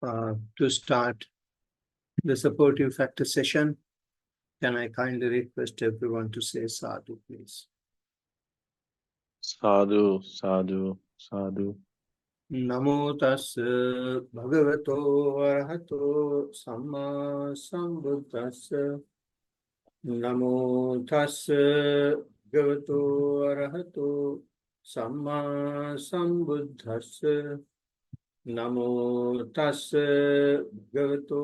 To start the supportive factor session, can I kindly request everyone to say sadhu, please? Sadhu, sadhu, sadhu. Namo tassa bhagavato arahato samma sambuddhassa. Namo tassa bhagavato arahato samma sambuddhassa. Namo tassa bhagavato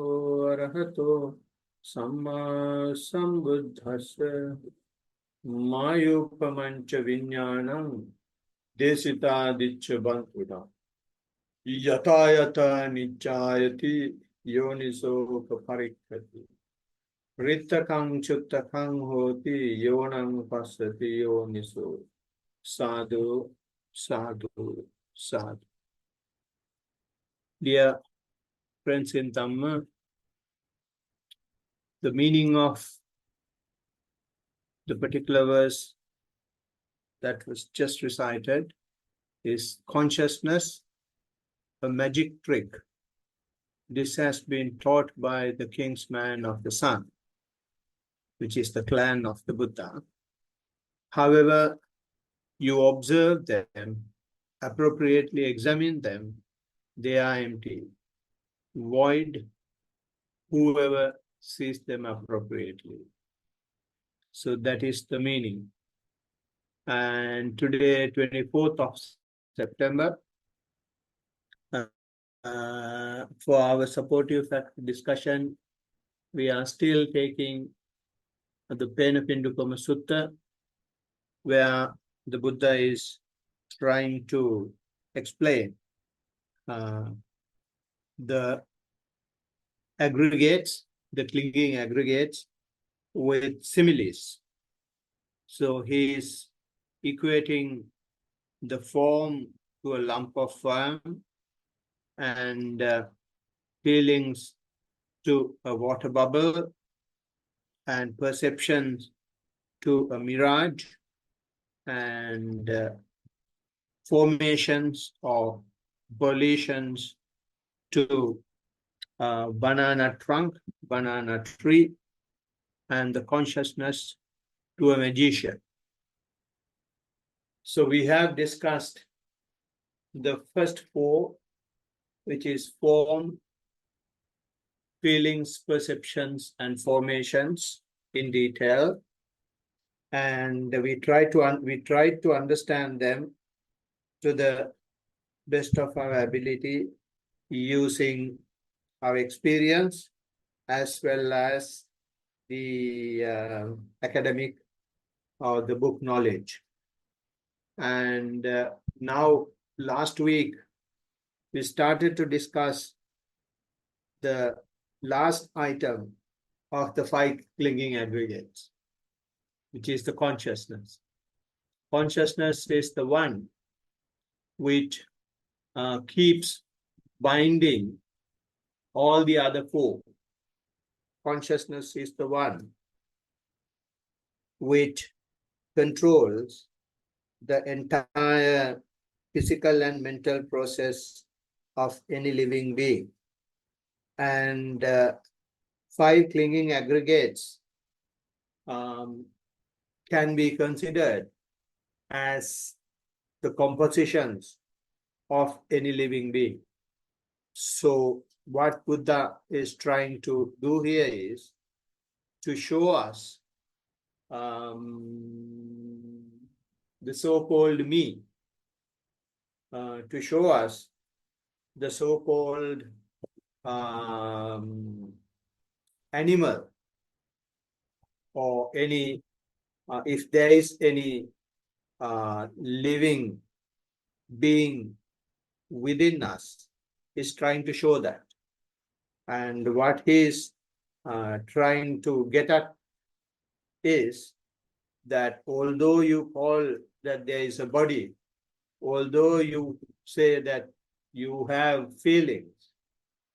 arahato samma sambuddhassa. Mayupamancha vinyanam desitadicca bantuna yatayata nichayati yoniso parikkati rittakang chuttakang hoti yonang pasati yoniso. Sadhu, sadhu, sadhu. Dear friends in Dhamma, the meaning of the particular verse that was just recited is consciousness, a magic trick. This has been taught by the king's man of the sun, which is the clan of the Buddha. However, you observe them, appropriately examine them, they are empty, void, whoever sees them appropriately. So that is the meaning. And today, 24th of September, for our supportive discussion, we are still taking the Penapindukama Sutta, where the Buddha is trying to explain the aggregates, the clinging aggregates, with similes. So he is equating the form to a lump of worm and feelings to a water bubble and perceptions to a mirage and formations or volitions to a banana trunk, banana tree, and the consciousness to a magician. So we have discussed the first four, which is form, feelings, perceptions, and formations in detail. And we try to understand them to the best of our ability using our experience as well as the academic or the book knowledge. And now, last week, we started to discuss the last item of the 5 clinging aggregates, which is the consciousness. Consciousness is the one which keeps binding all the other 4. Consciousness is the one which controls the entire physical and mental process of any living being. And 5 clinging aggregates can be considered as the compositions of any living being. So what Buddha is trying to do here is to show us the so-called me, to show us the so-called animal, or any, if there is any living being within us, is trying to show that. And what he is trying to get at is that although you call that there is a body, although you say that you have feelings,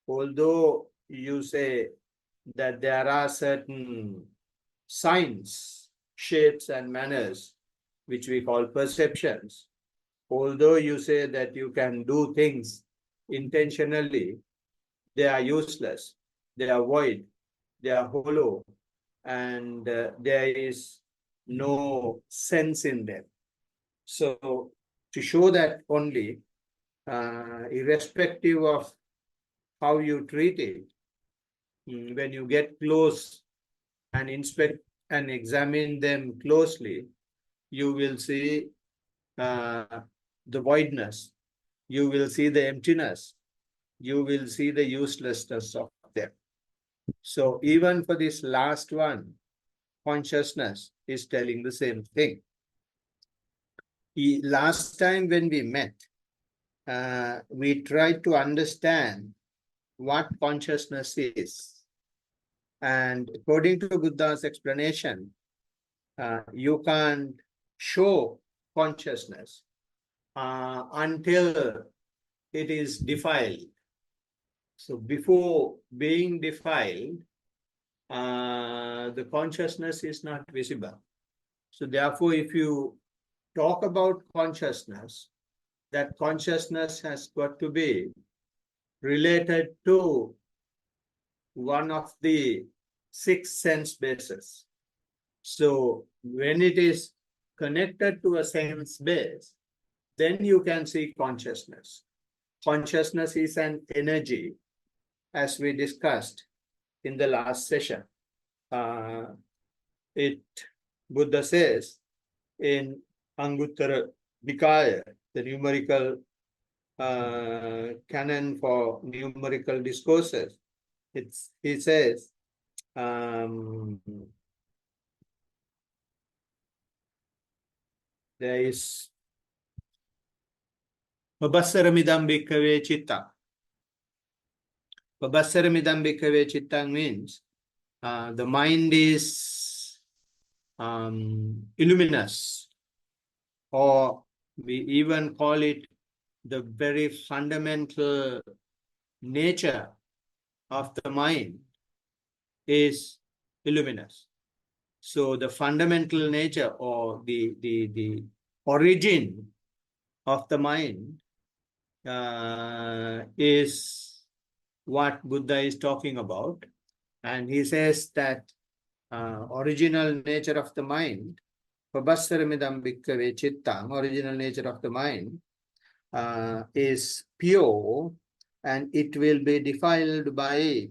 although you say that there are certain signs, shapes, and manners, which we call perceptions, although you say that you can do things intentionally, they are useless, they are void, they are hollow, and there is no sense in them. So to show that only, irrespective of how you treat it, when you get close and inspect and examine them closely, you will see the voidness, you will see the emptiness, you will see the uselessness of them. So even for this last one, consciousness is telling the same thing. Last time when we met, we tried to understand what consciousness is. And according to Buddha's explanation, you can't show consciousness until it is defiled. So before being defiled, the consciousness is not visible. So therefore, if you talk about consciousness, that consciousness has got to be related to one of the 6 sense bases. So when it is connected to a sense base, then you can see consciousness. Consciousness is an energy, as we discussed in the last session. Buddha says in Anguttara Nikaya, the numerical canon for numerical discourses, he says, there is Pabassaramidam bhikkhave citta. Pabassaramidam bhikkhave citta means the mind is illuminous, or we even call it the very fundamental nature of the mind is illuminous. So the fundamental nature or the origin of the mind is what Buddha is talking about. And he says that original nature of the mind, Pabassaramidam bhikkhave citta, original nature of the mind is pure, and it will be defiled by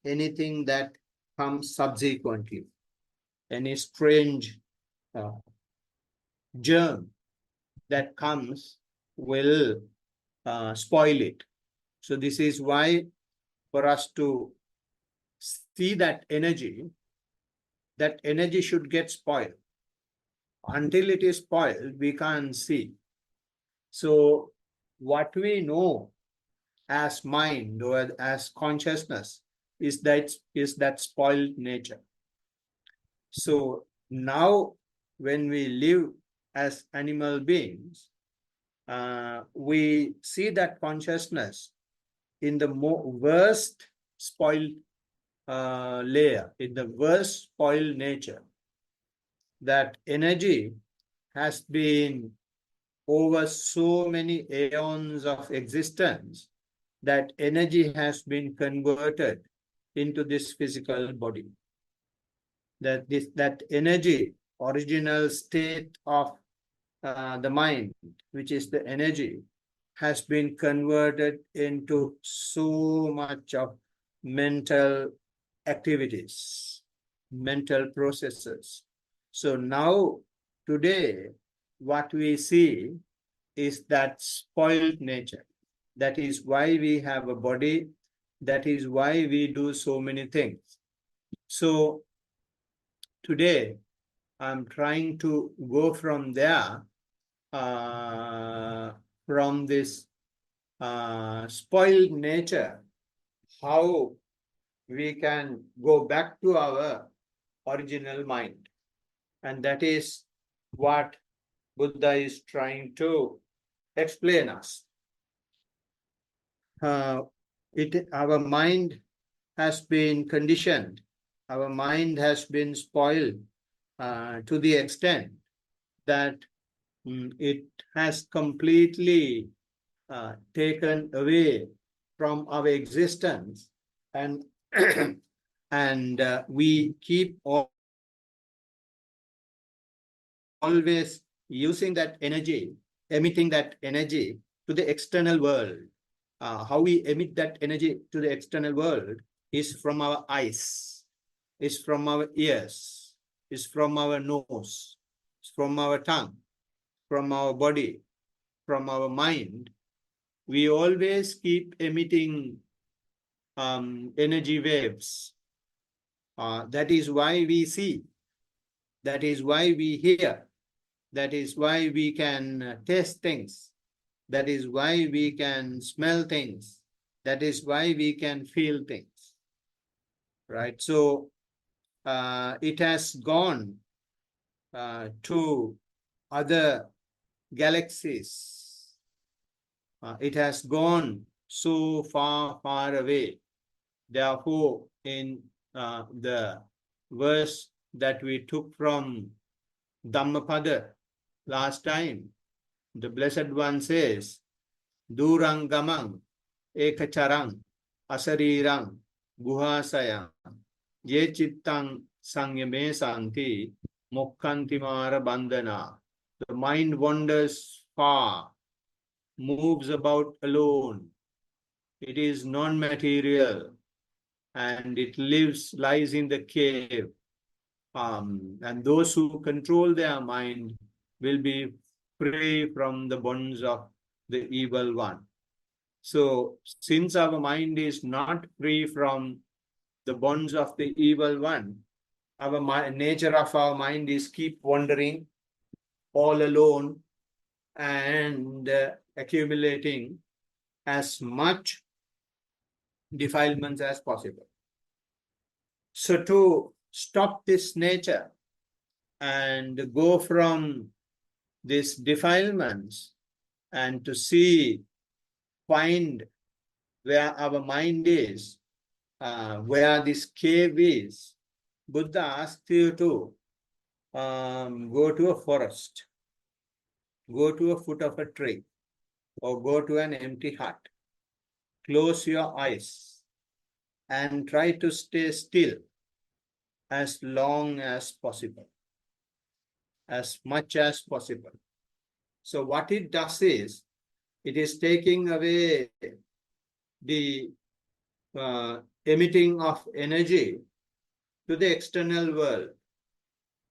anything that comes subsequently. Any strange germ that comes will spoil it. So this is why for us to see that energy should get spoiled. Until it is spoiled, we can't see. So what we know as mind or as consciousness is that spoiled nature. So now when we live as animal beings, we see that consciousness in the worst spoiled layer, in the worst spoiled nature. That energy has been over so many aeons of existence, that energy has been converted into this physical body. That energy, original state of the mind, which is the energy, has been converted into so much of mental activities, mental processes. So now, today, what we see is that spoiled nature. That is why we have a body. That is why we do so many things. So today, I'm trying to go from there, from this spoiled nature, how we can go back to our original mind. And that is what Buddha is trying to explain us. Our mind has been conditioned, our mind has been spoiled to the extent that it has completely taken away from our existence, and and we keep always using that energy, emitting that energy to the external world. How we emit that energy to the external world is from our eyes, is from our ears, is from our nose, is from our tongue, from our body, from our mind. We always keep emitting energy waves. That is why we see. That is why we hear. That is why we can taste things. That is why we can smell things. That is why we can feel things. Right? So it has gone to other galaxies. It has gone so far, far away. Therefore, in the verse that we took from Dhammapada last time, the Blessed One says, Durangamang ekacharang asarirang guhasayang ye chittang sanyame santi mokkantimara bandhana. The mind wanders far, moves about alone. It is non-material, and it lies in the cave. And those who control their mind will be free from the bonds of the evil one. So, since our mind is not free from the bonds of the evil one, our nature of our mind is keep wandering all alone and accumulating as much defilements as possible. So to stop this nature and go from these defilements and to find where our mind is, where this cave is, Buddha asked you to go to a forest, go to a foot of a tree, or go to an empty hut. Close your eyes and try to stay still as long as possible, as much as possible. So what it does is, it is taking away the emitting of energy to the external world.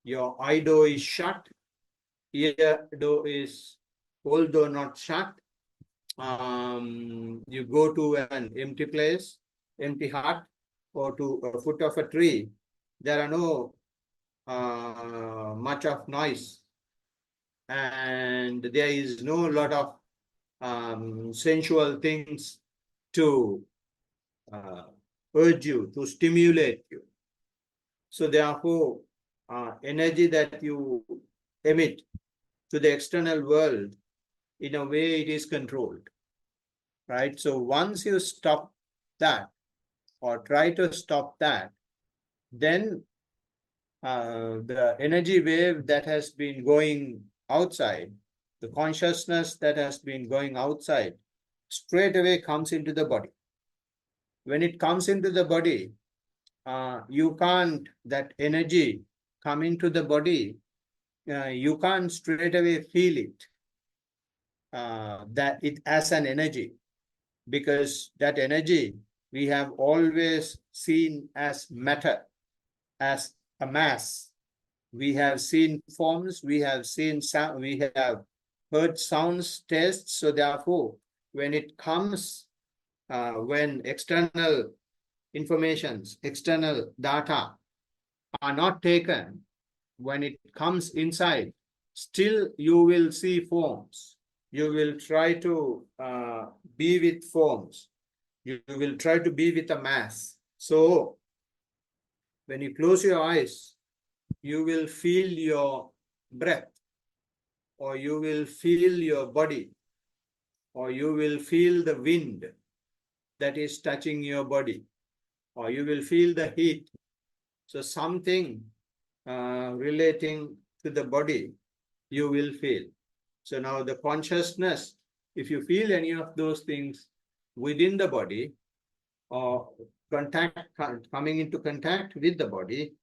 Your eye door is shut, ear door is, although not shut. You go to an empty place, empty hut, or to a foot of a tree. There are no much of noise, and there is no lot of sensual things to urge you, to stimulate you. So therefore, energy that you emit to the external world, in a way it is controlled, right? So once you stop that, or try to stop that, then the energy wave that has been going outside, the consciousness that has been going outside, straight away comes into the body. When it comes into the body, you can't, that energy coming to the body, you can't straight away feel it, that it as an energy, because that energy we have always seen as matter, as a mass. We have seen forms, we have seen sound, we have heard sounds, tastes. So therefore, when it comes, when external informations, external data are not taken, when it comes inside, still you will see forms. You will try to be with forms. You will try to be with a mass. So when you close your eyes, you will feel your breath, or you will feel your body, or you will feel the wind that is touching your body, or you will feel the heat. So something relating to the body, you will feel. So now the consciousness, if you feel any of those things, within the body or coming into contact with the body.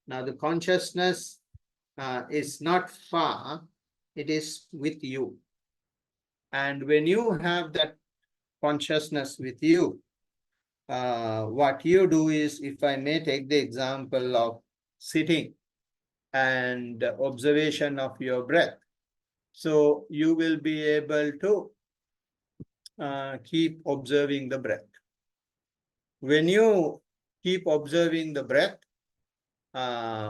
Now the consciousness is not far, it is with you. And when you have that consciousness with you, what you do is, if I may take the example of sitting and observation of your breath. So you will be able to keep observing the breath. When you keep observing the breath,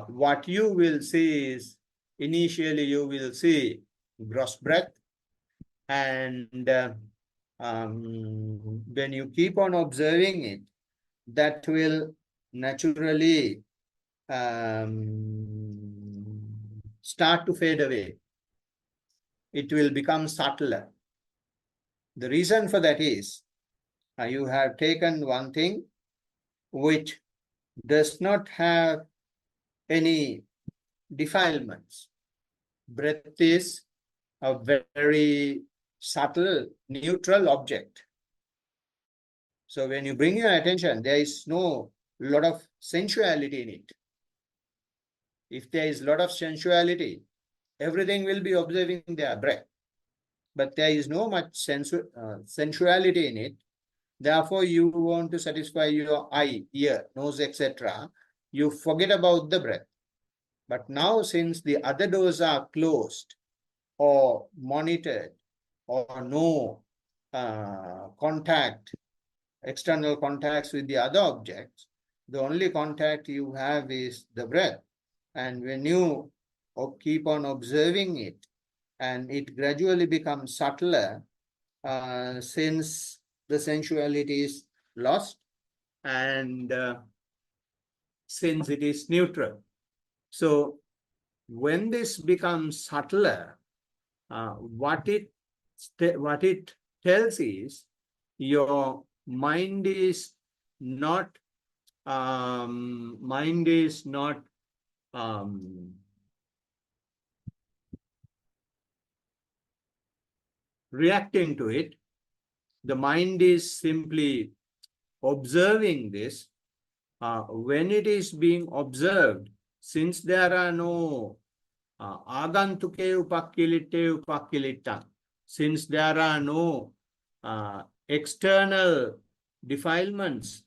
what you will see is, initially you will see gross breath, and when you keep on observing it, that will naturally start to fade away. It will become subtler. The reason for that is, you have taken one thing which does not have any defilements. Breath is a very subtle, neutral object. So when you bring your attention, there is no lot of sensuality in it. If there is a lot of sensuality, everything will be observing their breath. But there is no much sensuality in it. Therefore, you want to satisfy your eye, ear, nose, etc. You forget about the breath. But now, since the other doors are closed or monitored, or no external contacts with the other objects, the only contact you have is the breath. And when you keep on observing it, and it gradually becomes subtler, since the sensuality is lost, and since it is neutral. So when this becomes subtler, what it tells is, your mind is not reacting to it. The mind is simply observing this. When it is being observed, since there are no agantuke upakkilitte upakkilittan, since there are no external defilements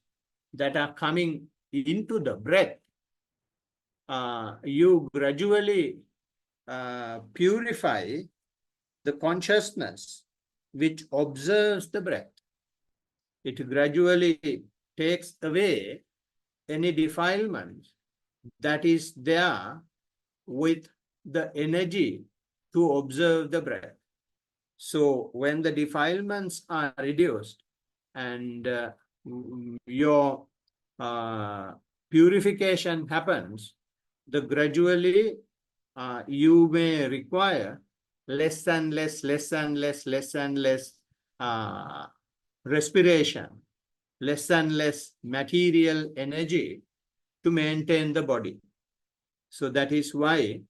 that are coming into the breath, you gradually purify the consciousness which observes the breath. It gradually takes away any defilement that is there with the energy to observe the breath. So when the defilements are reduced and your purification happens, the gradually you may require less and less respiration, less and less material energy to maintain the body. So that is why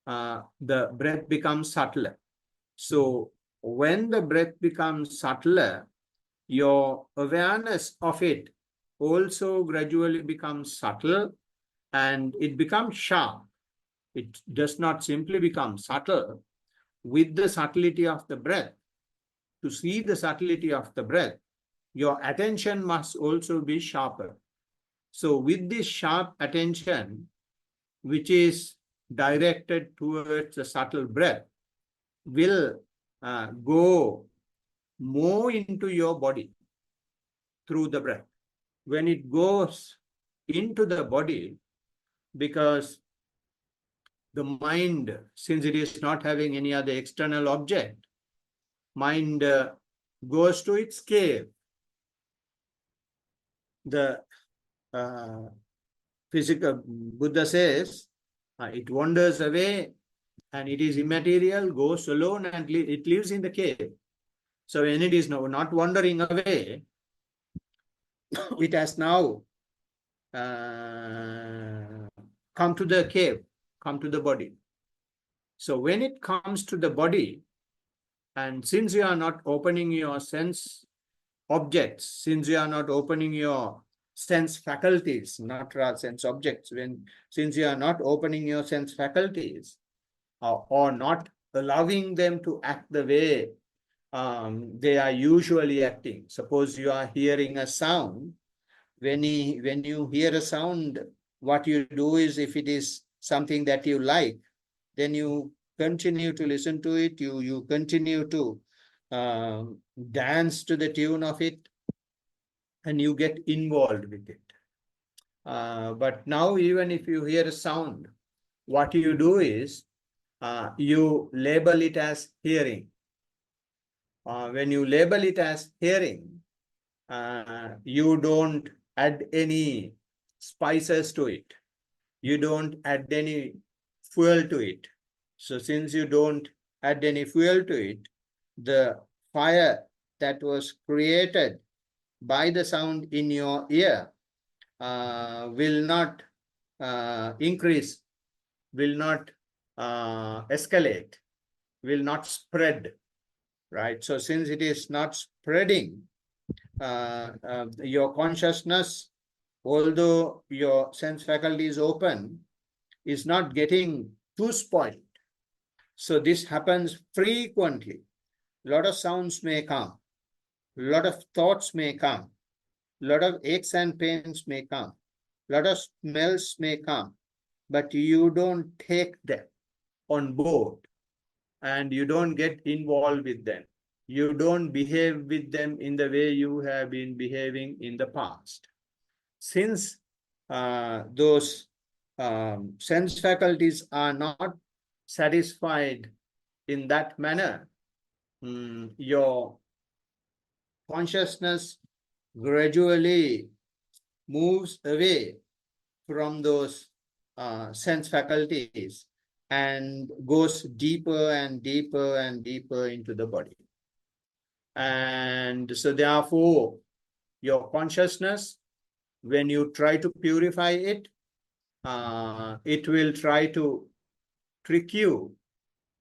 the breath becomes subtler. So when the breath becomes subtler, your awareness of it also gradually becomes subtle, and it becomes sharp. It does not simply become subtle. With the subtlety of the breath, to see the subtlety of the breath, your attention must also be sharper. So with this sharp attention, which is directed towards the subtle breath, will go more into your body through the breath. When it goes into the body, because the mind, since it is not having any other external object, mind goes to its cave. The physical Buddha says, it wanders away and it is immaterial, goes alone, and it lives in the cave. So when it is not wandering away, it has now come to the cave, come to the body. So when it comes to the body, and since you are not opening your sense objects, since you are not opening your sense faculties, not sense objects, since you are not opening your sense faculties, or not allowing them to act the way they are usually acting. Suppose you are hearing a sound. When you hear a sound, what you do is, if it is something that you like, then you continue to listen to it, you continue to dance to the tune of it, and you get involved with it. But now, even if you hear a sound, what you do is you label it as hearing. When you label it as hearing, you don't add any spices to it. You don't add any fuel to it. So since you don't add any fuel to it, the fire that was created by the sound in your ear will not increase, will not escalate, will not spread, right? So since it is not spreading, your consciousness, although your sense faculty is open, is not getting too spoiled. So this happens frequently. A lot of sounds may come, a lot of thoughts may come, a lot of aches and pains may come, a lot of smells may come, but you don't take them on board and you don't get involved with them. You don't behave with them in the way you have been behaving in the past. Since those sense faculties are not satisfied in that manner, your consciousness gradually moves away from those sense faculties and goes deeper and deeper and deeper into the body. And so therefore, your consciousness, when you try to purify it, it will try to trick you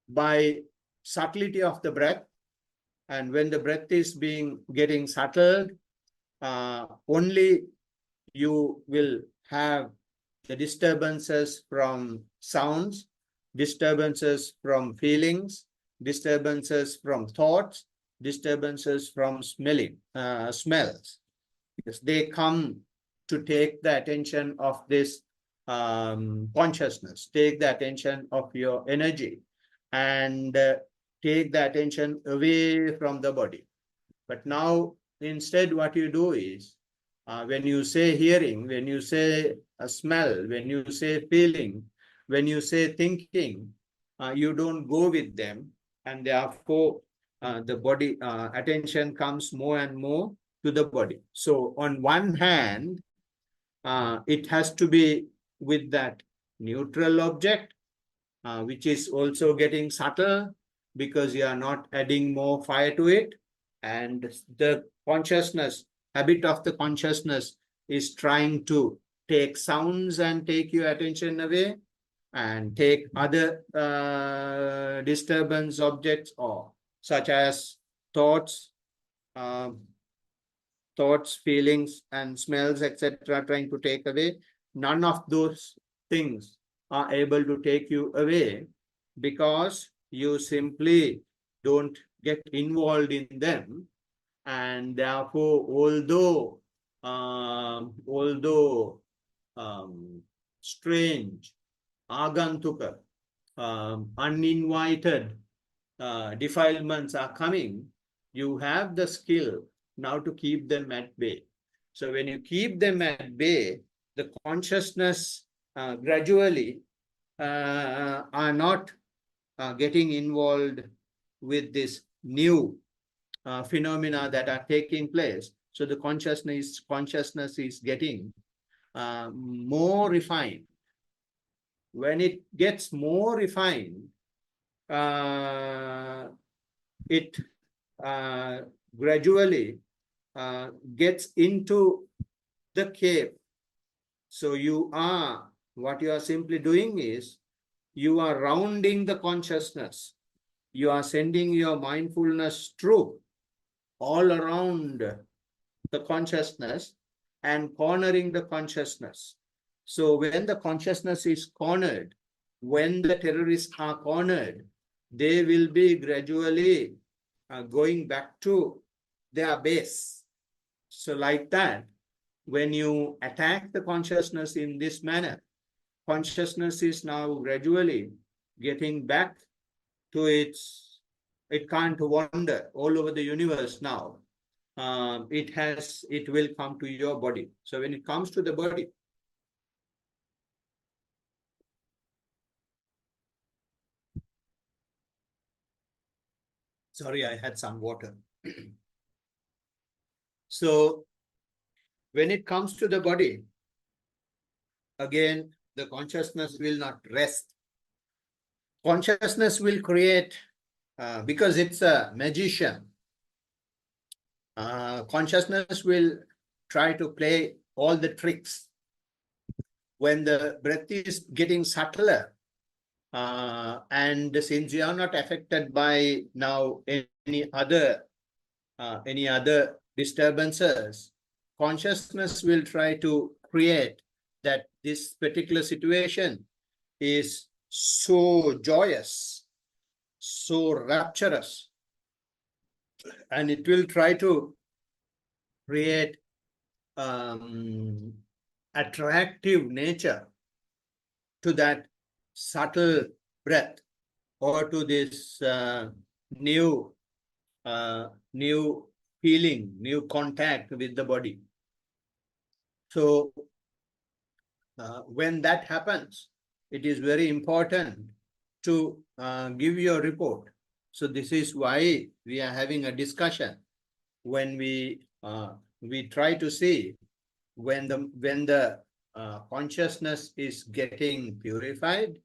by subtlety of the breath. And when the breath is getting settled, only you will have the disturbances from sounds, disturbances from feelings, disturbances from thoughts, disturbances from smells, because they come to take the attention of this consciousness, take the attention of your energy, and take the attention away from the body. But now, instead, what you do is, when you say hearing, when you say a smell, when you say feeling, when you say thinking, you don't go with them, and therefore the body attention comes more and more to the body. So on one hand, it has to be with that neutral object, which is also getting subtle because you are not adding more fire to it, and the consciousness, habit of the consciousness is trying to take sounds and take your attention away and take other disturbance objects, or such as thoughts, feelings, and smells, etc., trying to take away. None of those things are able to take you away because you simply don't get involved in them. And therefore, although strange, agantuka, uninvited defilements are coming, you have the skill now to keep them at bay. So when you keep them at bay, the consciousness gradually are not getting involved with this new phenomena that are taking place. So the consciousness is getting more refined. When it gets more refined, it gradually gets into the cave. So what you are simply doing is, you are rounding the consciousness. You are sending your mindfulness through all around the consciousness and cornering the consciousness. So when the consciousness is cornered, when the terrorists are cornered, they will be gradually going back to their base. So like that, when you attack the consciousness in this manner, consciousness is now gradually getting back to it can't wander all over the universe now. It will come to your body. So when it comes to the body, sorry, I had some water. So when it comes to the body, again, the consciousness will not rest. Consciousness will create, because it's a magician, consciousness will try to play all the tricks. When the breath is getting subtler, and since you are not affected by now any other disturbances, consciousness will try to create that this particular situation is so joyous, so rapturous, and it will try to create attractive nature to that subtle breath or to this new feeling, new contact with the body. So when that happens, it is very important to give your report. So this is why we are having a discussion. When we try to see when the consciousness is getting purified,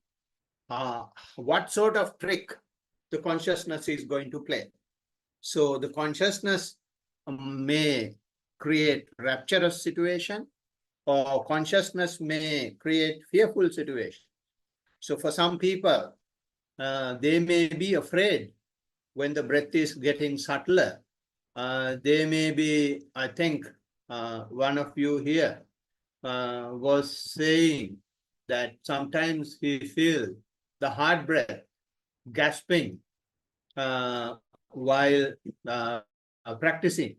what sort of trick the consciousness is going to play. So the consciousness may create rapturous situation, or consciousness may create fearful situation. So for some people, they may be afraid when the breath is getting subtler. They may be, I think, one of you here was saying that sometimes he feels the hard breath, gasping while practicing.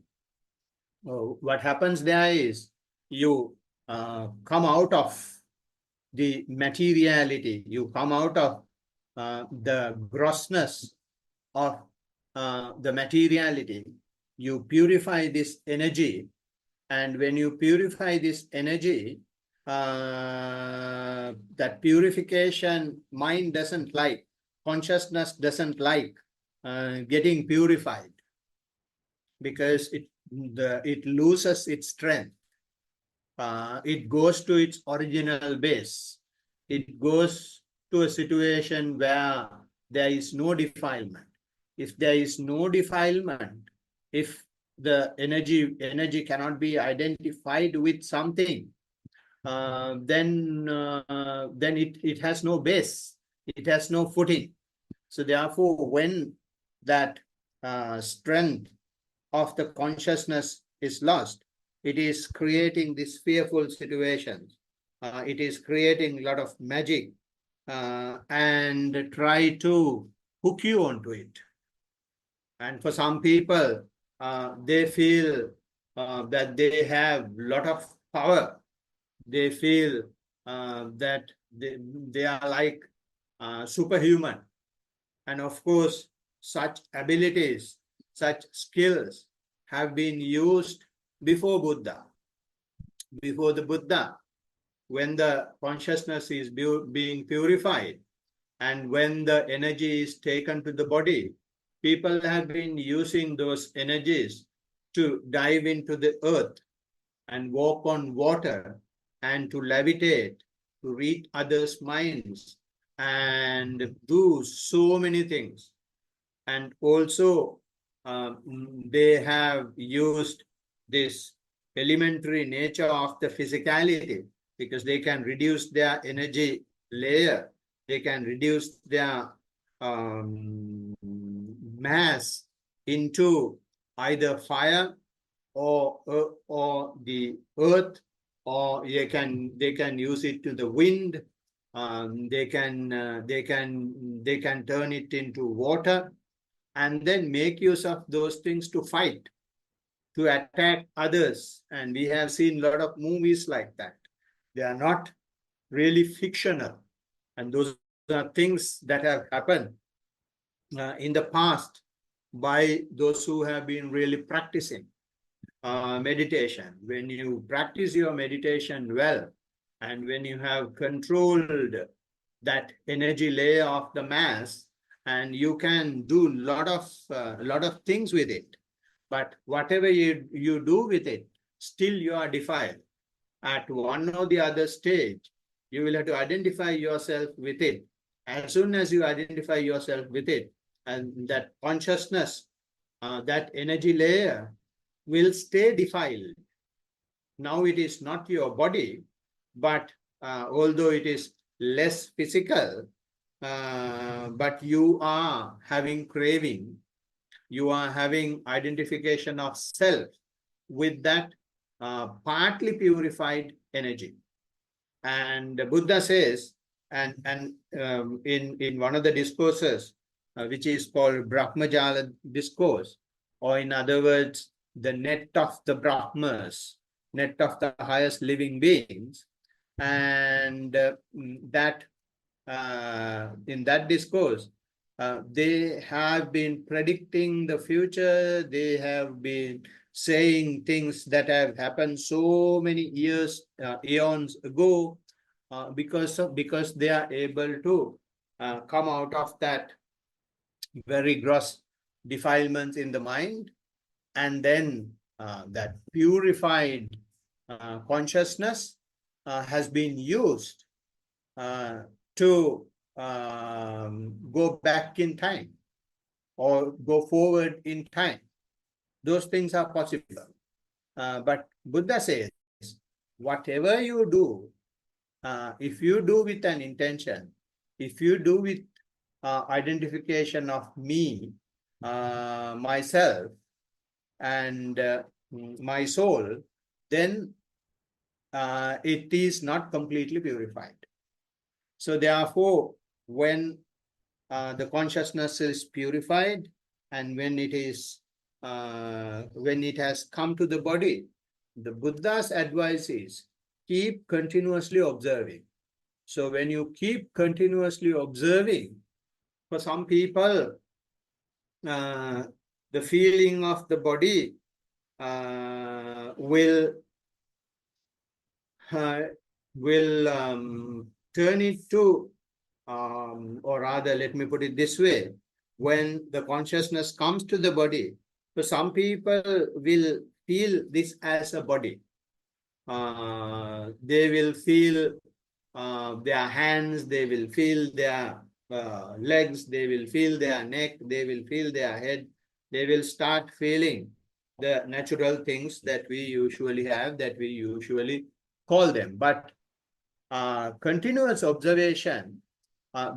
What happens there is you come out of the materiality, you come out of the grossness of the materiality, you purify this energy, and when you purify this energy, that purification, mind doesn't like, consciousness doesn't like getting purified, because it loses its strength. It goes to its original base. It goes to a situation where there is no defilement. If there is no defilement, if the energy cannot be identified with something, then it has no base. It has no footing. So therefore, when that strength of the consciousness is lost, it is creating this fearful situation. It is creating a lot of magic and try to hook you onto it. And for some people, they feel that they have a lot of power. They feel that they are like superhuman. And of course, such abilities, such skills have been used before Buddha. Before the Buddha, when the consciousness is being purified and when the energy is taken to the body, people have been using those energies to dive into the earth and walk on water and to levitate, to read others' minds and do so many things. And also, they have used this elementary nature of the physicality, because they can reduce their energy layer, they can reduce their mass into either fire or the earth, or they can use it to the wind. They can turn it into water, and then make use of those things to fight, to attack others. And we have seen a lot of movies like that. They are not really fictional, and those are things that have happened in the past by those who have been really practicing meditation. When you practice your meditation well, and when you have controlled that energy layer of the mass, and you can do a lot of things with it, but whatever you do with it, still you are defiled. At one or the other stage, you will have to identify yourself with it. As soon as you identify yourself with it, and that consciousness, that energy layer will stay defiled. Now it is not your body, but although it is less physical, but you are having craving, you are having identification of self with that partly purified energy. And Buddha says, and in one of the discourses, which is called Brahmajala discourse, or in other words, the net of the Brahmas, net of the highest living beings, and that in that discourse, they have been predicting the future. They have been saying things that have happened so many years, eons ago, because they are able to come out of that very gross defilements in the mind, and then that purified consciousness has been used to go back in time or go forward in time. Those things are possible. But Buddha says, whatever you do, if you do with an intention, if you do with identification of me, myself, and my soul, then it is not completely purified. So therefore, when the consciousness is purified, and when it has come to the body, the Buddha's advice is keep continuously observing. So when you keep continuously observing, for some people, the feeling of the body will turn it to, or rather, let me put it this way, when the consciousness comes to the body, so some people will feel this as a body. They will feel their hands, they will feel their legs, they will feel their neck, they will feel their head. They will start feeling the natural things that we usually have, that we usually call them. But continuous observation,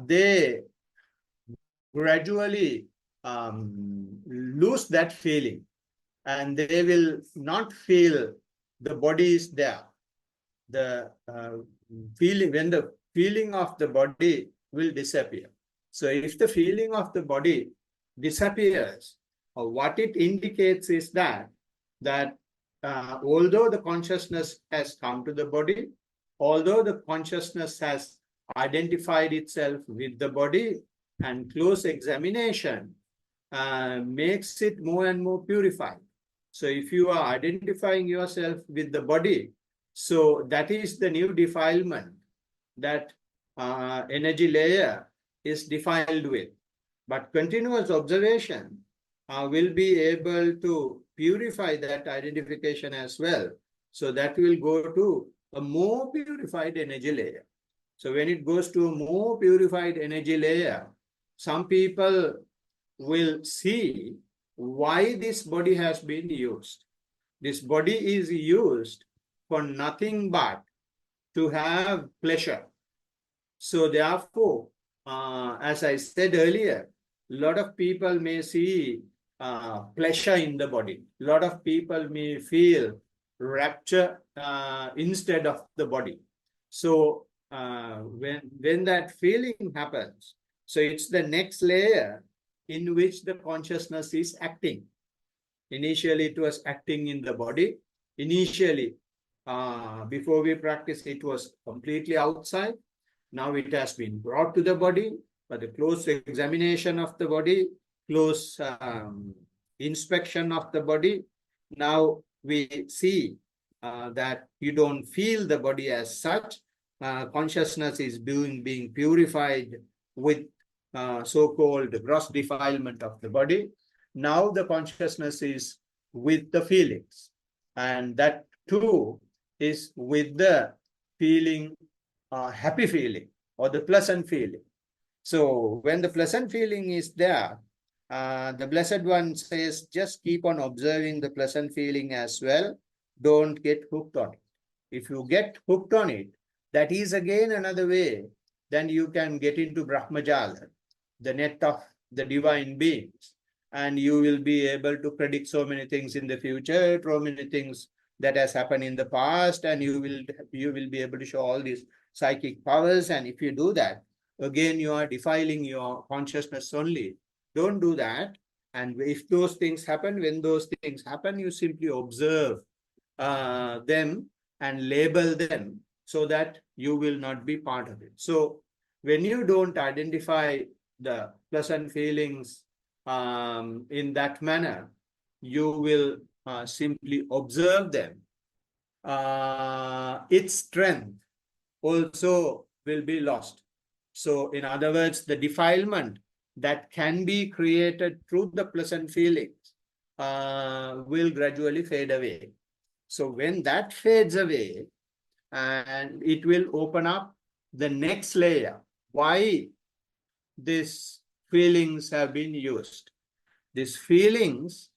they gradually lose that feeling, and they will not feel the body is there. The feeling, when the feeling of the body will disappear. So if the feeling of the body disappears, what it indicates is that although the consciousness has come to the body, although the consciousness has identified itself with the body, and close examination makes it more and more purified. So if you are identifying yourself with the body, so that is the new defilement that energy layer is defiled with. But continuous observation will be able to purify that identification as well. So that will go to a more purified energy layer. So when it goes to a more purified energy layer, some people will see why this body has been used. This body is used for nothing but to have pleasure. So therefore, as I said earlier, a lot of people may see pleasure in the body. A lot of people may feel rapture instead of the body. So when that feeling happens, so it's the next layer in which the consciousness is acting. Initially, it was acting in the body. Initially, before we practice, it was completely outside. Now it has been brought to the body, but the close examination of the body, close inspection of the body. Now we see that you don't feel the body as such. Consciousness is being purified with so-called gross defilement of the body. Now the consciousness is with the feelings, and that too is with the feeling, happy feeling or the pleasant feeling. So when the pleasant feeling is there, the Blessed One says, just keep on observing the pleasant feeling as well. Don't get hooked on it. If you get hooked on it, that is again another way. Then you can get into Brahmajala, the net of the divine beings, and you will be able to predict so many things in the future, so many things that has happened in the past, and you will be able to show all these psychic powers. And if you do that, again you are defiling your consciousness only. Don't do that. And if those things happen, when those things happen, you simply observe them and label them so that you will not be part of it. So when you don't identify the pleasant feelings in that manner, you will simply observe them. Its strength also will be lost. So in other words, the defilement that can be created through the pleasant feelings will gradually fade away. So when that fades away, and it will open up the next layer. Why these feelings have been used? These feelings,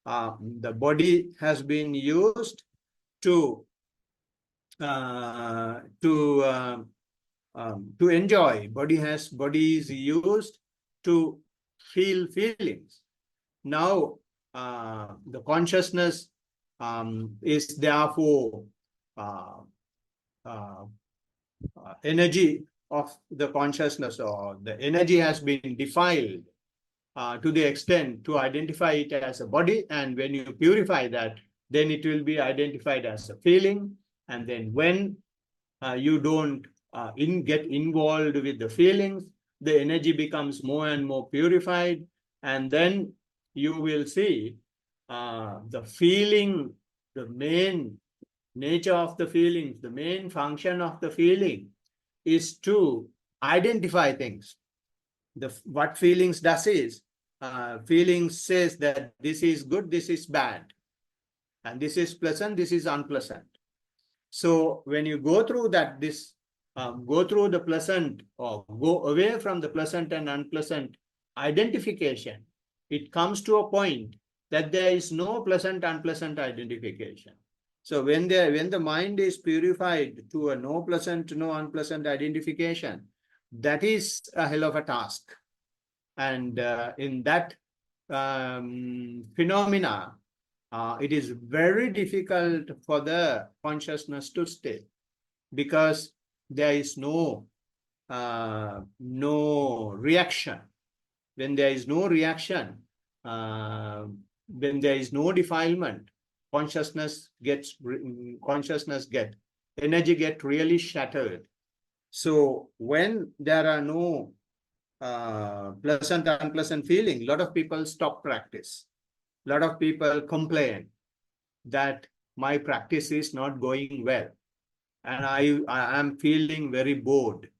the body has been used to enjoy. Body is used to feel feelings. Now the consciousness is therefore energy of the consciousness, or the energy has been defiled to the extent to identify it as a body. And when you purify that, then it will be identified as a feeling. And then when you don't get involved with the feelings, the energy becomes more and more purified. And then you will see the feeling, the main nature of the feelings, the main function of the feeling is to identify things. What feelings does is, feelings says that this is good, this is bad, and this is pleasant, this is unpleasant. So when you go through that, go through the pleasant or go away from the pleasant and unpleasant identification, it comes to a point that there is no pleasant, unpleasant identification. So when the mind is purified to a no pleasant, no unpleasant identification, that is a hell of a task. And in that phenomena, it is very difficult for the consciousness to stay, because there is no reaction. When there is no reaction, when there is no defilement, energy get really shattered. So when there are no pleasant, unpleasant feeling, a lot of people stop practice. A lot of people complain that my practice is not going well, and I am feeling very bored.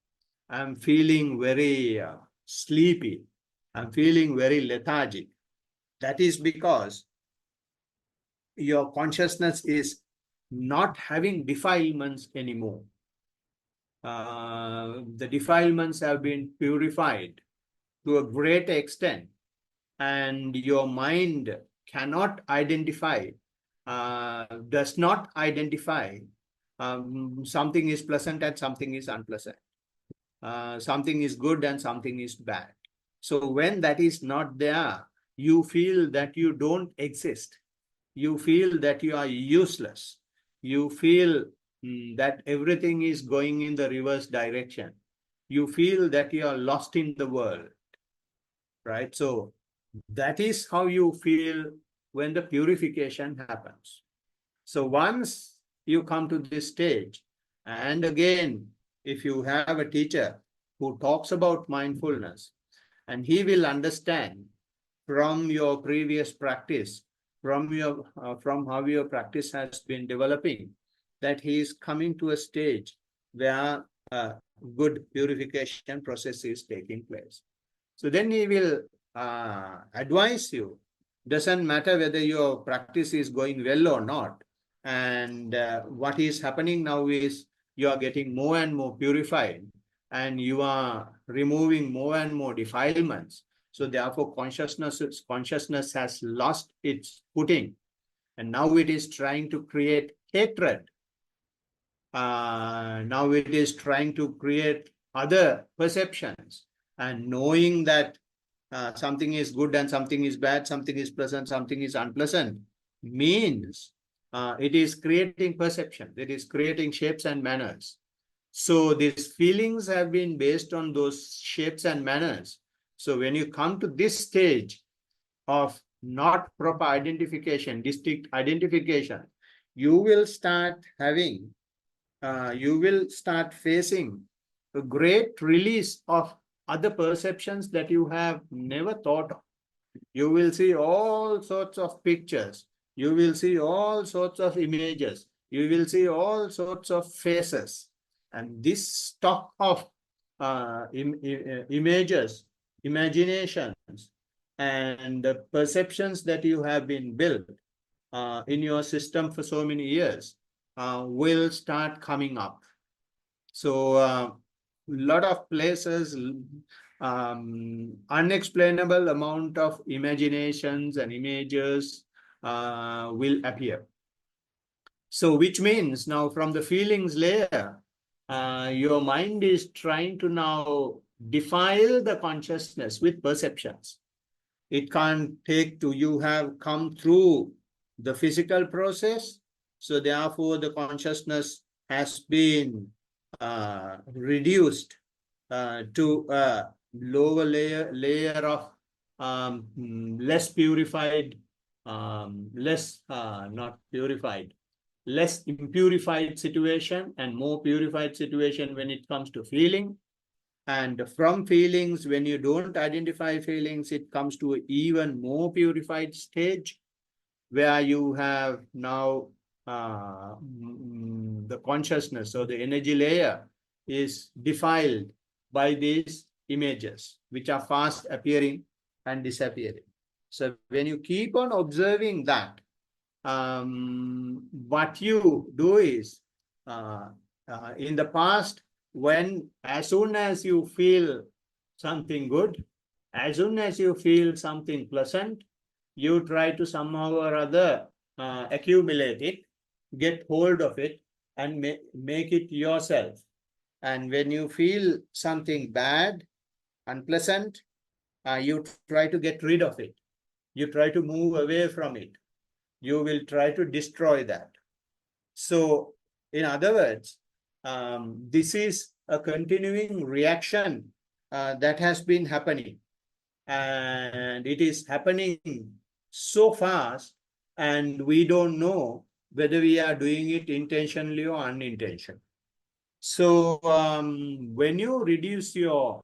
I'm feeling very sleepy. I'm feeling very lethargic. That is because your consciousness is not having defilements anymore. The defilements have been purified to a great extent, and your mind cannot identify, does not identify something is pleasant and something is unpleasant. Something is good and something is bad. So when that is not there, you feel that you don't exist. You feel that you are useless. You feel that everything is going in the reverse direction. You feel that you are lost in the world, right? So that is how you feel when the purification happens. So once you come to this stage, and again, if you have a teacher who talks about mindfulness, and he will understand from your previous practice, from how your practice has been developing, that he is coming to a stage where a good purification process is taking place. So then he will advise you. Doesn't matter whether your practice is going well or not. And what is happening now is you are getting more and more purified, and you are removing more and more defilements. So therefore, consciousness has lost its footing, and now it is trying to create hatred. Now it is trying to create other perceptions, and knowing that something is good and something is bad, something is pleasant, something is unpleasant, means it is creating perception, it is creating shapes and manners. So these feelings have been based on those shapes and manners. So when you come to this stage of not proper identification, distinct identification, you will start having, you will start facing a great release of other perceptions that you have never thought of. You will see all sorts of pictures. You will see all sorts of images. You will see all sorts of faces. And this stock of images, imaginations, and the perceptions that you have been built in your system for so many years will start coming up. So a lot of places, unexplainable amount of imaginations and images will appear. So which means now from the feelings layer, your mind is trying to now defile the consciousness with perceptions. It can't take to, you have come through the physical process. So therefore the consciousness has been reduced to a lower layer of less purified, not purified, less impurified situation, and more purified situation when it comes to feeling. And from feelings, when you don't identify feelings, it comes to an even more purified stage where you have now the consciousness or the energy layer is defiled by these images, which are fast appearing and disappearing. So when you keep on observing that, what you do is, in the past, when as soon as you feel something good, as soon as you feel something pleasant, you try to somehow or other accumulate it, get hold of it, and make it yourself. And when you feel something bad, unpleasant, you try to get rid of it. You try to move away from it. You will try to destroy that. So, in other words, this is a continuing reaction that has been happening. And it is happening so fast, and we don't know whether we are doing it intentionally or unintentionally. So when you reduce your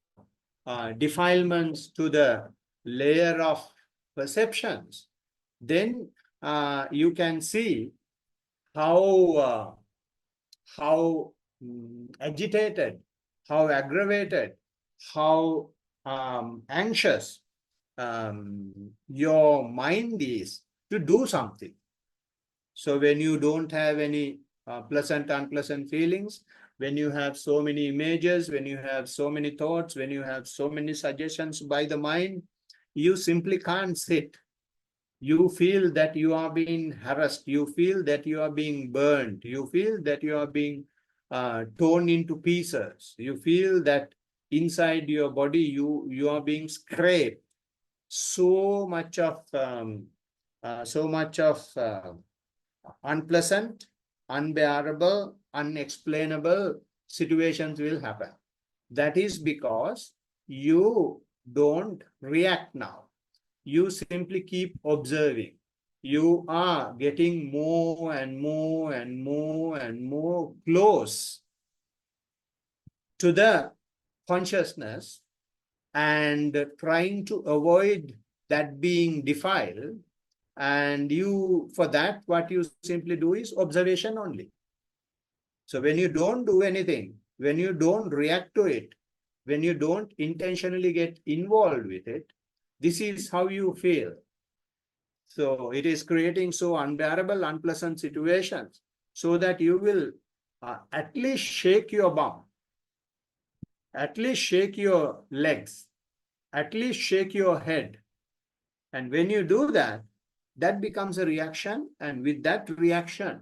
defilements to the layer of perceptions, then you can see how agitated, how aggravated, how anxious your mind is to do something. So when you don't have any pleasant, unpleasant feelings, when you have so many images, when you have so many thoughts, when you have so many suggestions by the mind, you simply can't sit. You feel that you are being harassed. You feel that you are being burned. You feel that you are being torn into pieces. You feel that inside your body, you are being scraped. so much of unpleasant, unbearable, unexplainable situations will happen. That is because you don't react now. You simply keep observing. You are getting more and more and more and more close to the consciousness and trying to avoid that being defiled. And you, for that, what you simply do is observation only. So when you don't do anything, when you don't react to it, when you don't intentionally get involved with it, this is how you feel. So it is creating so unbearable, unpleasant situations so that you will at least shake your bum, at least shake your legs, at least shake your head. And when you do that, that becomes a reaction. And with that reaction,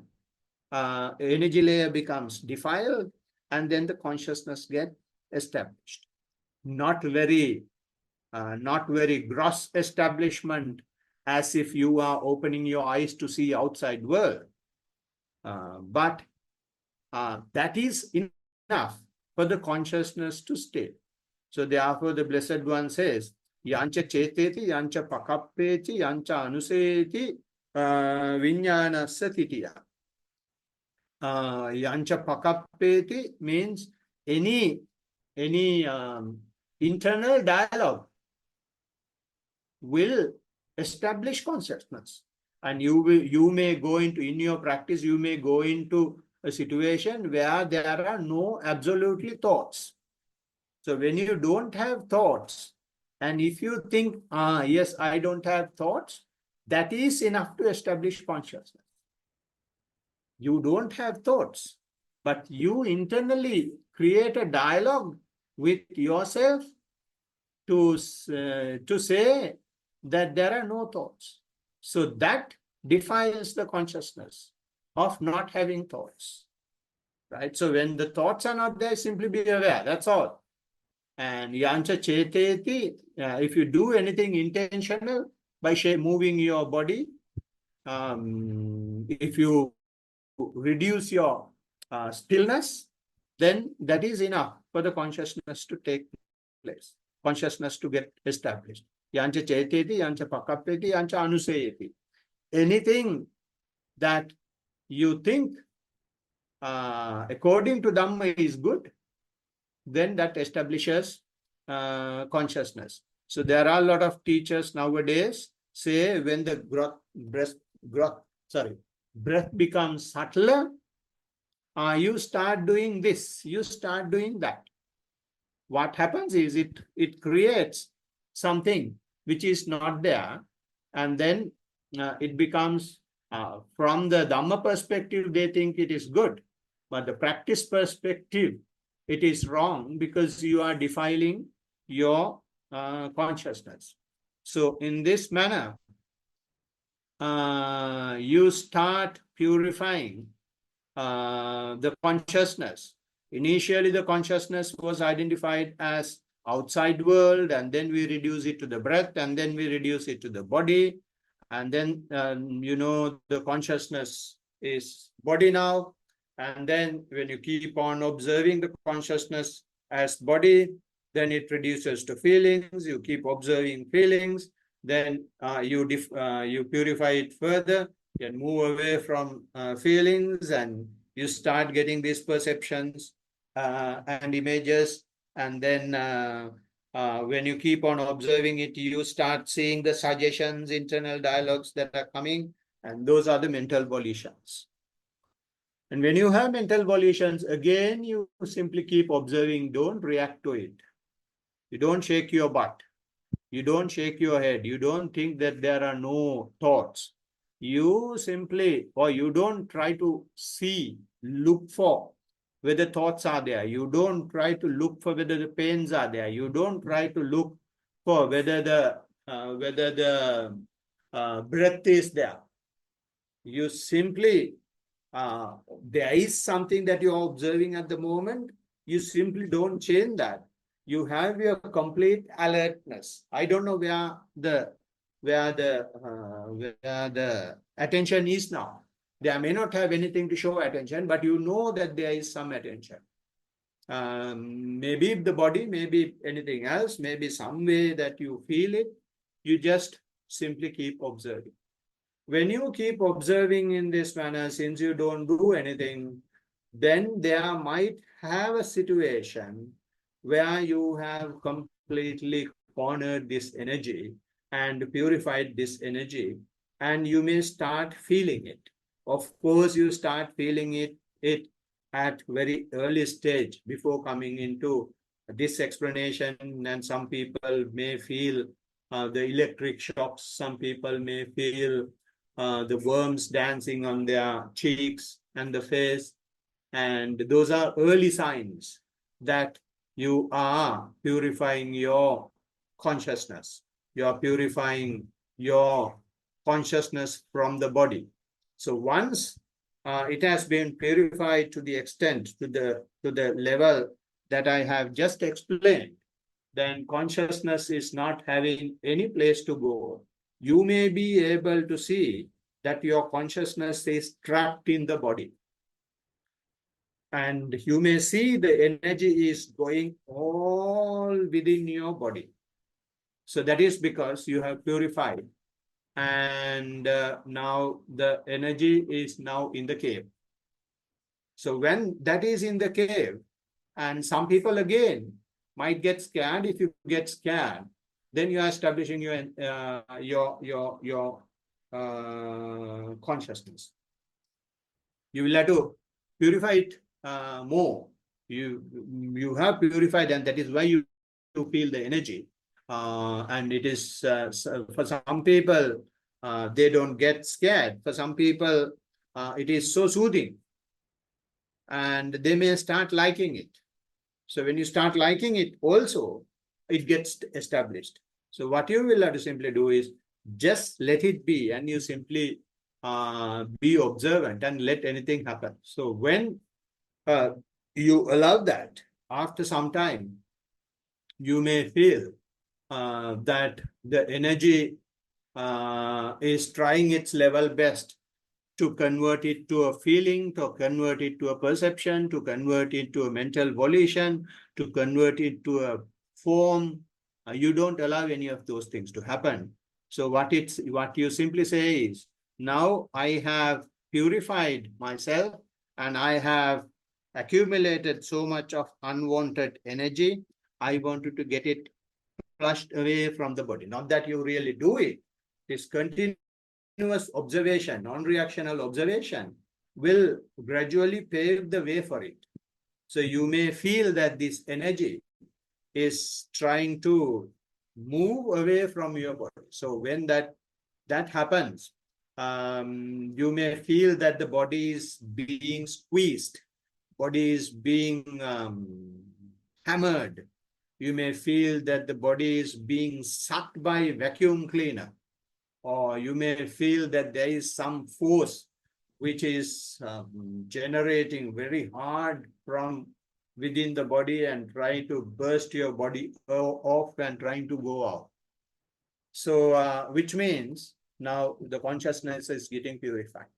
energy layer becomes defiled, and then the consciousness gets established. Not very gross establishment, as if you are opening your eyes to see outside world. But that is enough for the consciousness to stay. So therefore the Blessed One says, Yancha cheteti, yancha pakappeti, yancha anuseti, viññānassa titiya. Yancha pakappeti means any internal dialogue will establish consciousness. And you may go into, in your practice, you may go into a situation where there are no absolutely thoughts. So when you don't have thoughts, and if you think, yes, I don't have thoughts, that is enough to establish consciousness. You don't have thoughts, but you internally create a dialogue with yourself to say that there are no thoughts. So that defines the consciousness of not having thoughts, right? So when the thoughts are not there, simply be aware, that's all. And yancha cheteti, if you do anything intentional by moving your body, if you reduce your stillness, then that is enough for the consciousness to take place, consciousness to get established. Yancha cheteti, yancha pakappeti, yancha anuseyeti. Anything that you think according to Dhamma is good, then that establishes consciousness. So there are a lot of teachers nowadays say when the breath becomes subtler, you start doing this, you start doing that. What happens is it creates something which is not there, and then it becomes, from the Dhamma perspective, they think it is good, but the practice perspective, it is wrong, because you are defiling your consciousness. So in this manner, you start purifying the consciousness. Initially, the consciousness was identified as outside world, and then we reduce it to the breath, and then we reduce it to the body. And then, the consciousness is body now. And then when you keep on observing the consciousness as body, then it reduces to feelings. You keep observing feelings. Then you purify it further and move away from feelings, and you start getting these perceptions and images. And then when you keep on observing it, you start seeing the suggestions, internal dialogues that are coming, and those are the mental volitions. And when you have mental volitions, again, you simply keep observing, don't react to it. You don't shake your butt. You don't shake your head. You don't think that there are no thoughts. You simply, or you don't try to look for whether thoughts are there. You don't try to look for whether the pains are there. You don't try to look for whether the breath is there. You simply, there is something that you are observing at the moment. You simply don't change that. you have your complete alertness. I don't know where the attention is now. They may not have anything to show attention, but you know that there is some attention. Maybe the body, maybe anything else, maybe some way that you feel it, you just simply keep observing. When you keep observing in this manner, since you don't do anything, then there might have a situation where you have completely cornered this energy and purified this energy, and you may start feeling it. Of course, you start feeling it at very early stage before coming into this explanation, and some people may feel the electric shocks, some people may feel the worms dancing on their cheeks and the face, and those are early signs that you are purifying your consciousness. You are purifying your consciousness from the body. So once it has been purified to the extent, to the level that I have just explained, then consciousness is not having any place to go. You may be able to see that your consciousness is trapped in the body. And you may see the energy is going all within your body. So that is because you have purified. And now the energy is now in the cave. So when that is in the cave, and some people again might get scared. If you get scared, then you are establishing your consciousness. You will have to purify it more. You have purified, and that is why you feel the energy. And it is for some people they don't get scared. For some people it is so soothing, and they may start liking it. So when you start liking it, also it gets established. So what you will have to simply do is just let it be, and you simply be observant and let anything happen. So when you allow that, after some time, you may feel that the energy is trying its level best to convert it to a feeling, to convert it to a perception, to convert it to a mental volition, to convert it to a form. You don't allow any of those things to happen. So what you simply say is, now I have purified myself and I have accumulated so much of unwanted energy. I wanted to get it flushed away from the body. Not that you really do it. This continuous observation, non-reactional observation, will gradually pave the way for it. So you may feel that this energy is trying to move away from your body. So when that happens, you may feel that the body is being squeezed, body is being hammered. You may feel that the body is being sucked by a vacuum cleaner, or you may feel that there is some force which is generating very hard from within the body and trying to burst your body off and trying to go out. So which means now the consciousness is getting purified.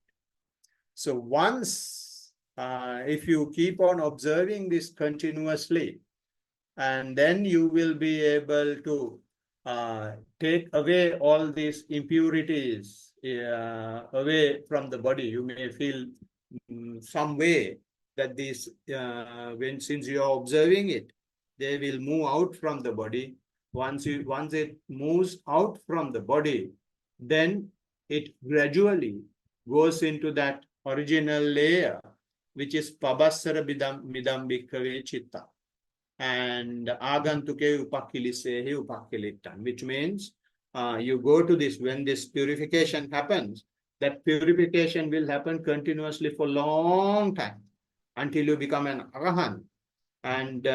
So once if you keep on observing this continuously, and then you will be able to take away all these impurities away from the body. You may feel some way that this, since you are observing it, they will move out from the body. Once it moves out from the body, then it gradually goes into that original layer, which is Pabassara midam bhikkhave chitta, and agantuke upakilisehi upakilittan, which means you go to this, when this purification happens, that purification will happen continuously for long time until you become an arahant, and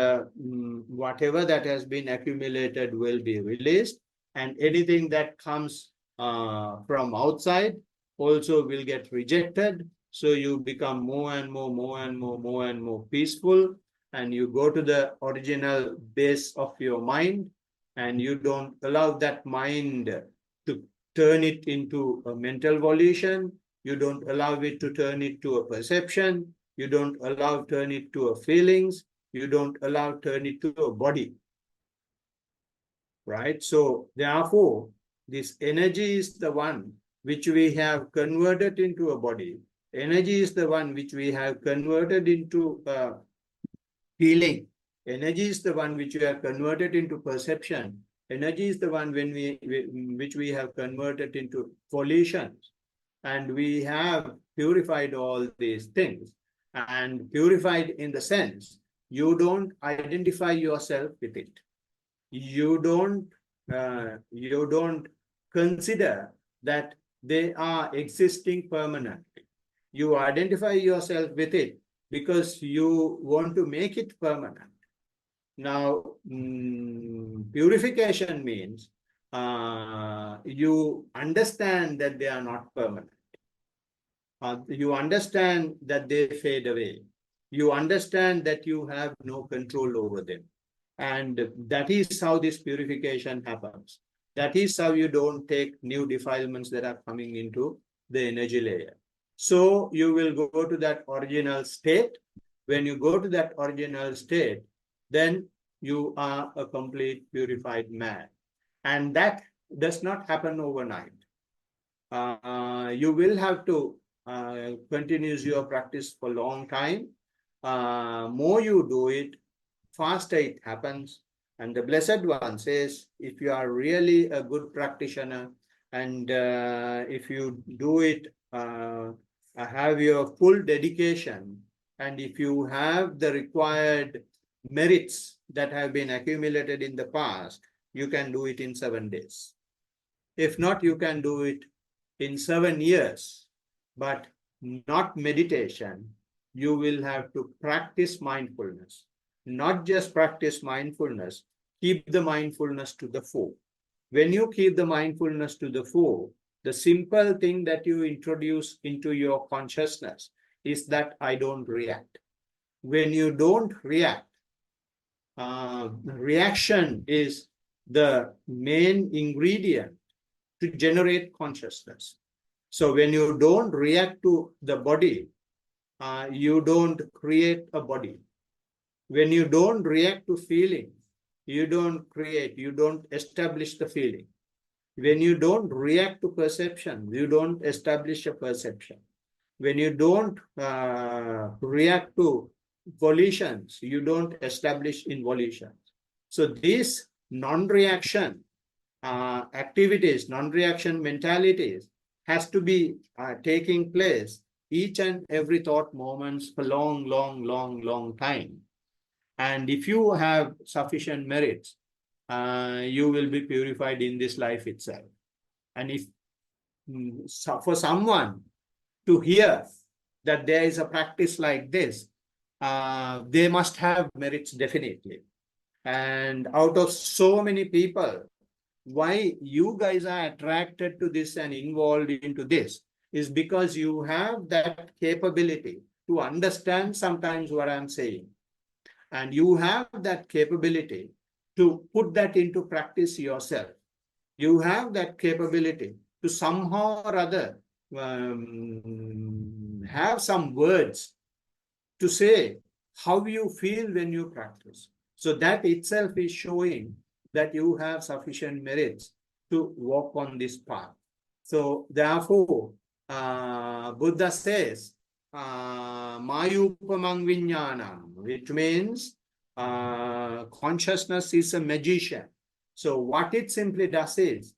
whatever that has been accumulated will be released, and anything that comes from outside also will get rejected. So you become more and more peaceful, and you go to the original base of your mind, and you don't allow that mind to turn it into a mental volition, you don't allow it to turn it to a perception, you don't allow turn it to a feelings, you don't allow turn it to a body. Right? So therefore, this energy is the one which we have converted into a body. Energy is the one which we have converted into feeling. Energy is the one which we have converted into perception. Energy is the one which we have converted into volitions. And we have purified all these things. And purified in the sense, you don't identify yourself with it. You don't consider that they are existing permanently. You identify yourself with it because you want to make it permanent. Now, purification means you understand that they are not permanent. You understand that they fade away. You understand that you have no control over them. And that is how this purification happens. That is how you don't take new defilements that are coming into the energy layer. So you will go to that original state. When you go to that original state, then you are a complete purified man. And that does not happen overnight. You will have to continue your practice for a long time. More you do it, faster it happens. And the Blessed One says, if you are really a good practitioner, and if you do it, have your full dedication, and if you have the required merits that have been accumulated in the past, you can do it in 7 days. If not, you can do it in 7 years, but not meditation. You will have to practice mindfulness. Not just practice mindfulness, keep the mindfulness to the fore. When you keep the mindfulness to the fore, the simple thing that you introduce into your consciousness is that I don't react. When you don't react, reaction is the main ingredient to generate consciousness. So when you don't react to the body, you don't create a body. When you don't react to feeling, you don't create, you don't establish the feeling. When you don't react to perception, you don't establish a perception. When you don't react to volitions, you don't establish involutions. So these non-reaction activities, non-reaction mentalities has to be taking place each and every thought moments for long time. And if you have sufficient merits, you will be purified in this life itself. And if for someone to hear that there is a practice like this, they must have merits definitely. And out of so many people, why you guys are attracted to this and involved into this is because you have that capability to understand sometimes what I'm saying. And you have that capability to put that into practice yourself. You have that capability to somehow or other have some words to say how you feel when you practice. So that itself is showing that you have sufficient merits to walk on this path. So therefore, Buddha says, Mayupamang Vijnanam, which means consciousness is a magician. So what it simply does is,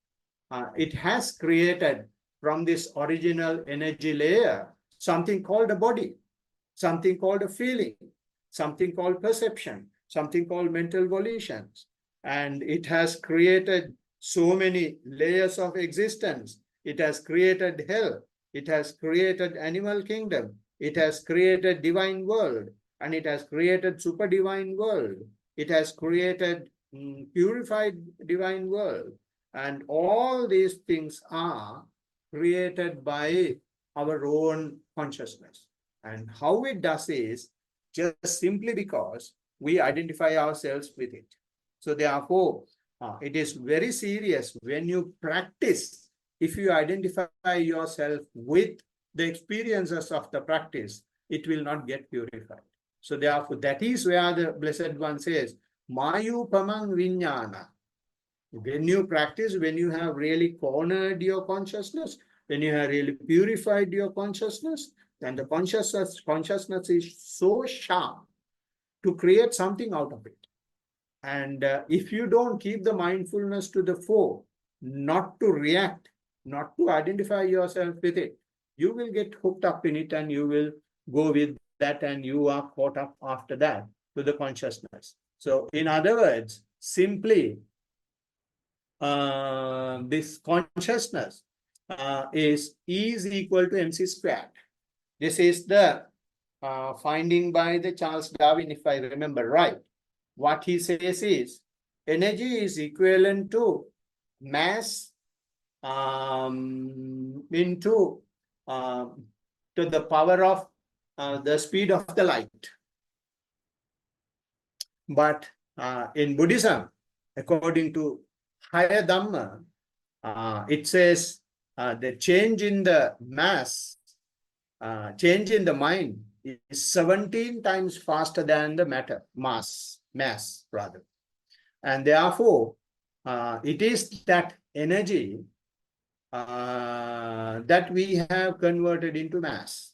it has created from this original energy layer something called a body, something called a feeling, something called perception, something called mental volitions. And it has created so many layers of existence. It has created hell. It has created animal kingdom. It has created divine world. And it has created super divine world. It has created purified divine world. And all these things are created by our own consciousness. And how it does is just simply because we identify ourselves with it. So therefore, it is very serious when you practice. If you identify yourself with the experiences of the practice, it will not get purified. So therefore, that is where the Blessed One says, Mayupamang Vijnana. When you practice, when you have really cornered your consciousness, when you have really purified your consciousness, then the consciousness is so sharp to create something out of it. And if you don't keep the mindfulness to the fore, not to react, not to identify yourself with it, you will get hooked up in it and you will go with that and you are caught up after that to the consciousness. So in other words, simply this consciousness is equal to mc squared. This is the finding by the Charles Darwin, if I remember right. What he says is energy is equivalent to mass into to the power of the speed of the light. But in Buddhism, according to higher Dhamma, it says the change in the mass, change in the mind is 17 times faster than the matter, mass rather. And therefore, it is that energy that we have converted into mass.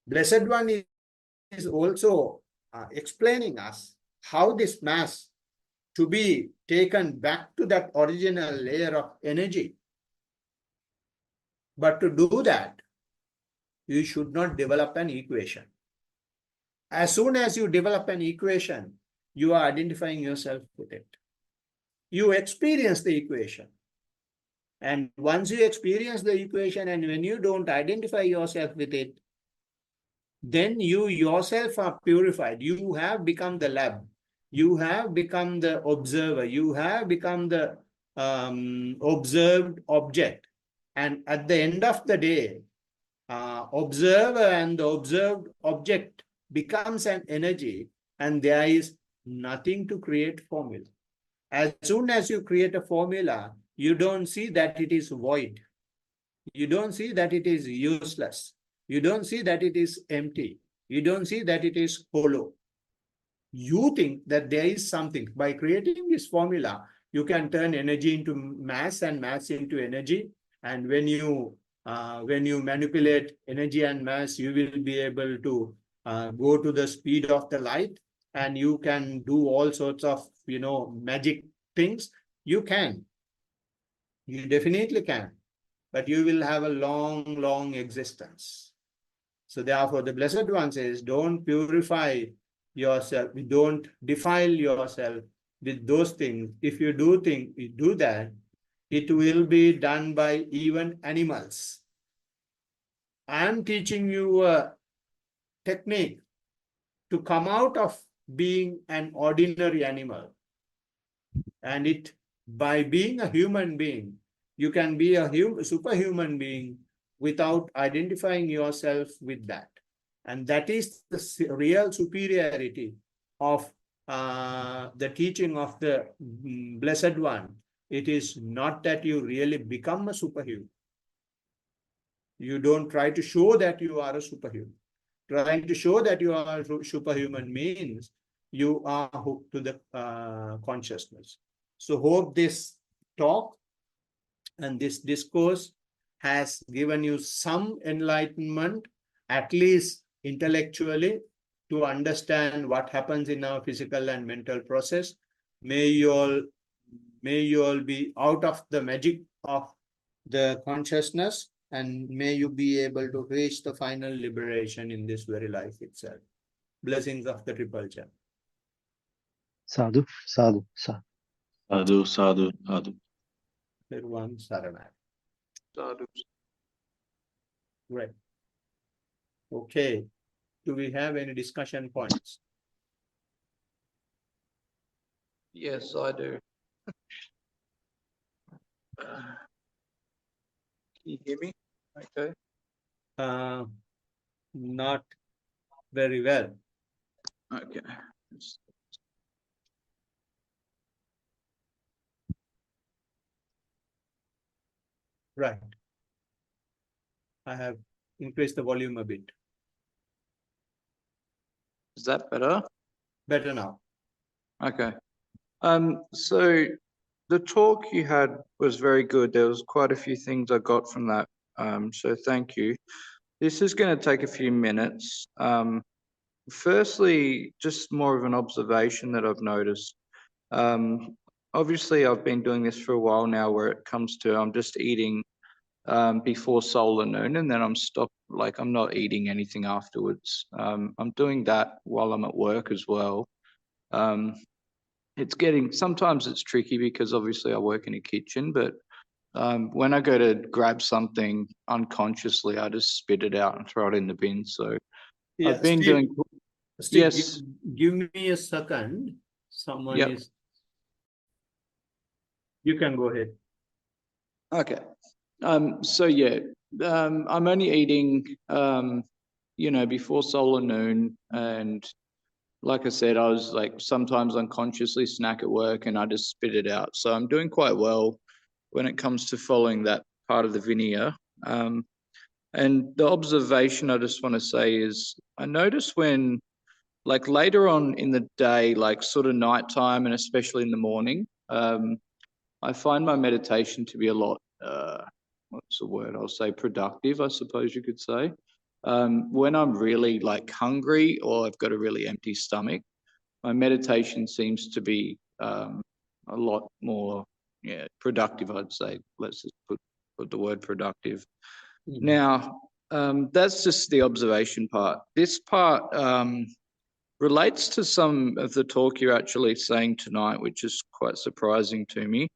Blessed One is also explaining us how this mass to be taken back to that original layer of energy. But to do that, you should not develop an equation. As soon as you develop an equation, you are identifying yourself with it. You experience the equation. And once you experience the equation and when you don't identify yourself with it, then you yourself are purified. You have become the lab. You have become the observer. You have become the observed object. And at the end of the day, observer and the observed object becomes an energy, and there is nothing to create formula. As soon as you create a formula, you don't see that it is void. You don't see that it is useless. You don't see that it is empty. You don't see that it is hollow. You think that there is something. By creating this formula, you can turn energy into mass and mass into energy. And when you manipulate energy and mass, you will be able to go to the speed of the light, and you can do all sorts of, magic things. You can. You definitely can. But you will have a long, long existence. So therefore, the Blessed One says, don't purify yourself. Don't defile yourself with those things. If you do that, it will be done by even animals. I am teaching you a technique to come out of being an ordinary animal. And by being a human being, you can be a superhuman being without identifying yourself with that. And that is the real superiority of the teaching of the Blessed One. It is not that you really become a superhuman. You don't try to show that you are a superhuman. Trying to show that you are a superhuman means you are hooked to the consciousness. So hope this talk and this discourse has given you some enlightenment, at least intellectually, to understand what happens in our physical and mental process. May you all be out of the magic of the consciousness, and may you be able to reach the final liberation in this very life itself. Blessings of the Triple Gem. Sadhu, sadhu, sadhu. Sadhu, sadhu, sadhu. Everyone, Saranag. Sadhu. Right. Okay. Do we have any discussion points? Yes, I do. Can you hear me? Okay. Not very well. Okay. Right. I have increased the volume a bit. Is that better? Better now. Okay. So the talk you had was very good. There was quite a few things I got from that. So thank you. This is going to take a few minutes. Firstly, just more of an observation that I've noticed. Obviously, I've been doing this for a while now where it comes to I'm just eating before solar noon and then I'm stopped, like I'm not eating anything afterwards. I'm doing that while I'm at work as well. Sometimes it's tricky because obviously I work in a kitchen, but when I go to grab something unconsciously, I just spit it out and throw it in the bin. So Yeah, I've been Steve, doing, Steve, yes. give me a second. Someone Yep. is. You can go ahead. Okay. So yeah, I'm only eating, before solar noon. And like I said, I was like sometimes unconsciously snack at work and I just spit it out. So I'm doing quite well when it comes to following that part of the vinaya. And the observation I just want to say is I notice when like later on in the day, like sort of nighttime and especially in the morning, I find my meditation to be a lot, what's the word? I'll say productive, I suppose you could say. When I'm really like hungry or I've got a really empty stomach, my meditation seems to be a lot more productive, I'd say. Let's just put the word productive. Now, that's just the observation part. This part relates to some of the talk you're actually saying tonight, which is quite surprising to me.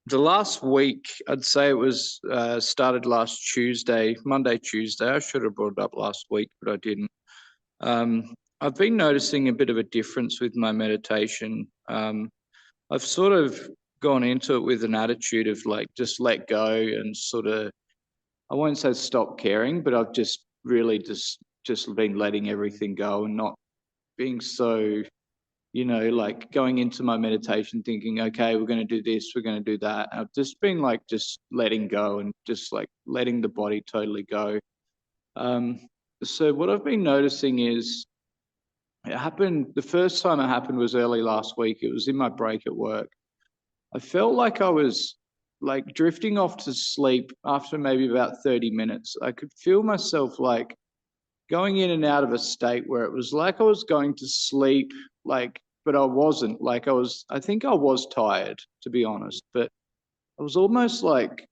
The last week, I'd say it was started last Tuesday, Monday, Tuesday. I should have brought it up last week, but I didn't. I've been noticing a bit of a difference with my meditation. I've sort of gone into it with an attitude of like just let go and sort of, I won't say stop caring, but I've just really just been letting everything go and not being so, like going into my meditation thinking, okay, we're going to do this, we're going to do that. I've just been like just letting go and just like letting the body totally go. So what I've been noticing is the first time it happened was early last week. It was in my break at work. I felt like I was like drifting off to sleep after maybe about 30 minutes. I could feel myself like going in and out of a state where it was like I was going to sleep, like, but I wasn't. Like I think I was tired, to be honest, but I was almost like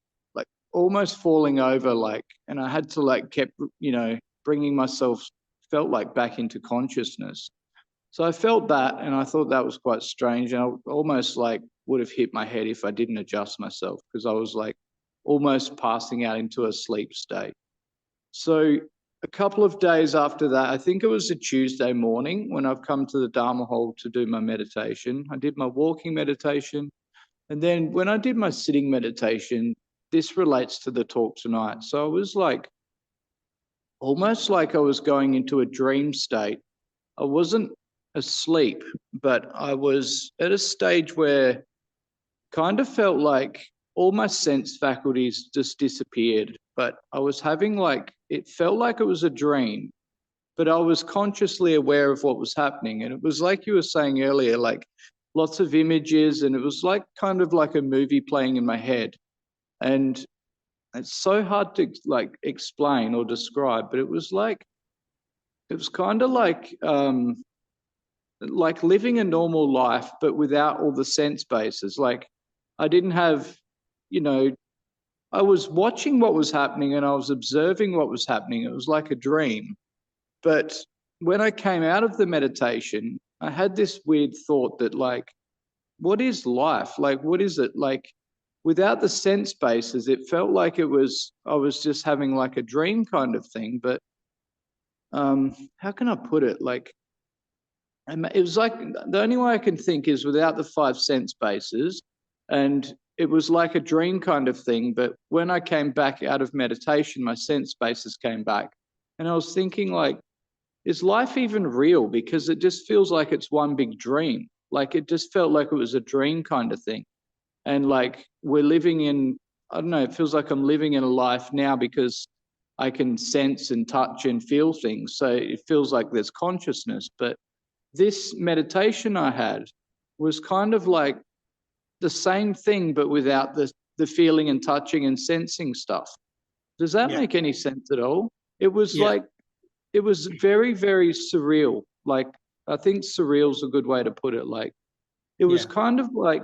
almost falling over, like, and I had to like kept, bringing myself, felt like back into consciousness. So I felt that, and I thought that was quite strange. And I almost like would have hit my head if I didn't adjust myself, because I was like almost passing out into a sleep state. So a couple of days after that, I think it was a Tuesday morning when I've come to the Dharma hall to do my meditation. I did my walking meditation. And then when I did my sitting meditation, this relates to the talk tonight. So I was like, almost like I was going into a dream state. I wasn't asleep, but I was at a stage where kind of felt like all my sense faculties just disappeared, but I was having like, it felt like it was a dream, but I was consciously aware of what was happening. And it was like you were saying earlier, like lots of images, and it was like kind of like a movie playing in my head. And it's so hard to like explain or describe, but it was kind of like living a normal life, but without all the sense bases. Like I didn't have, I was watching what was happening and I was observing what was happening. It was like a dream. But when I came out of the meditation, I had this weird thought that like, what is life? Like, what is it? Like without the sense bases, it felt like I was just having like a dream kind of thing. But how can I put it? Like, it was like the only way I can think is without the 5 sense bases, and it was like a dream kind of thing. But when I came back out of meditation, my sense bases came back, and I was thinking like, is life even real? Because it just feels like it's one big dream. Like it just felt like it was a dream kind of thing. And like we're living in, I don't know, it feels like I'm living in a life now because I can sense and touch and feel things. So it feels like there's consciousness. But this meditation I had was kind of like the same thing, but without the feeling and touching and sensing stuff. Does that Yeah. make any sense at all? It was Yeah. like, it was very, very surreal. Like, I think surreal is a good way to put it. Like, it was Yeah. kind of like,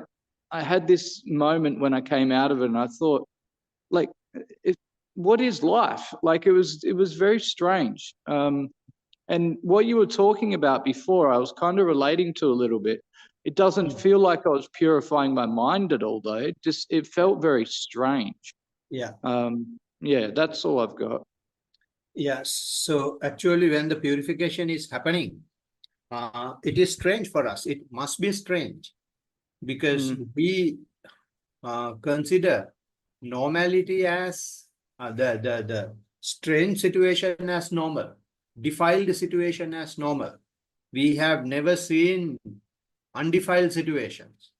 I had this moment when I came out of it and I thought, like, what is life? Like, it was very strange. And what you were talking about before, I was kind of relating to a little bit. It doesn't feel like I was purifying my mind at all, though. It felt very strange. Yeah. Yeah, that's all I've got. Yes. So actually, when the purification is happening, it is strange for us. It must be strange because we consider normality as the strange situation as normal, defiled situation as normal. We have never seen undefiled situations.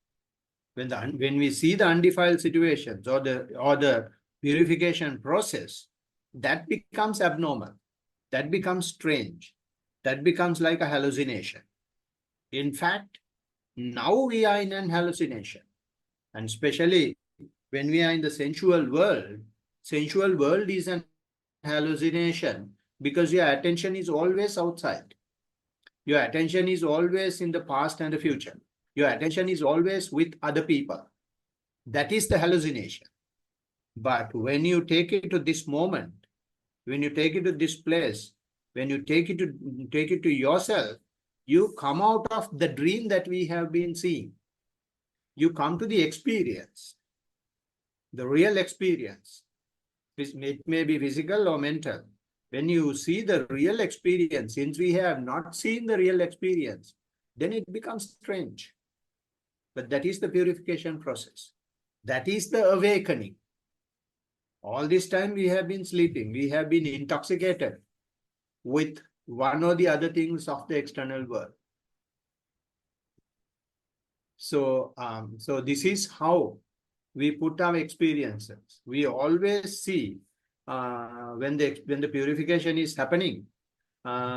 When we see the undefiled situations or the purification process, that becomes abnormal, that becomes strange, that becomes like a hallucination. In fact, now we are in an hallucination, and especially when we are in the sensual world is an hallucination because your attention is always outside. Your attention is always in the past and the future. Your attention is always with other people. That is the hallucination. But when you take it to this moment, when you take it to this place, when you take it to yourself, you come out of the dream that we have been seeing. You come to the experience, the real experience. It may be physical or mental. When you see the real experience, since we have not seen the real experience, then it becomes strange. But that is the purification process. That is the awakening. All this time we have been sleeping. We have been intoxicated with one or the other things of the external world. So, so this is how we put our experiences. We always see when the purification is happening,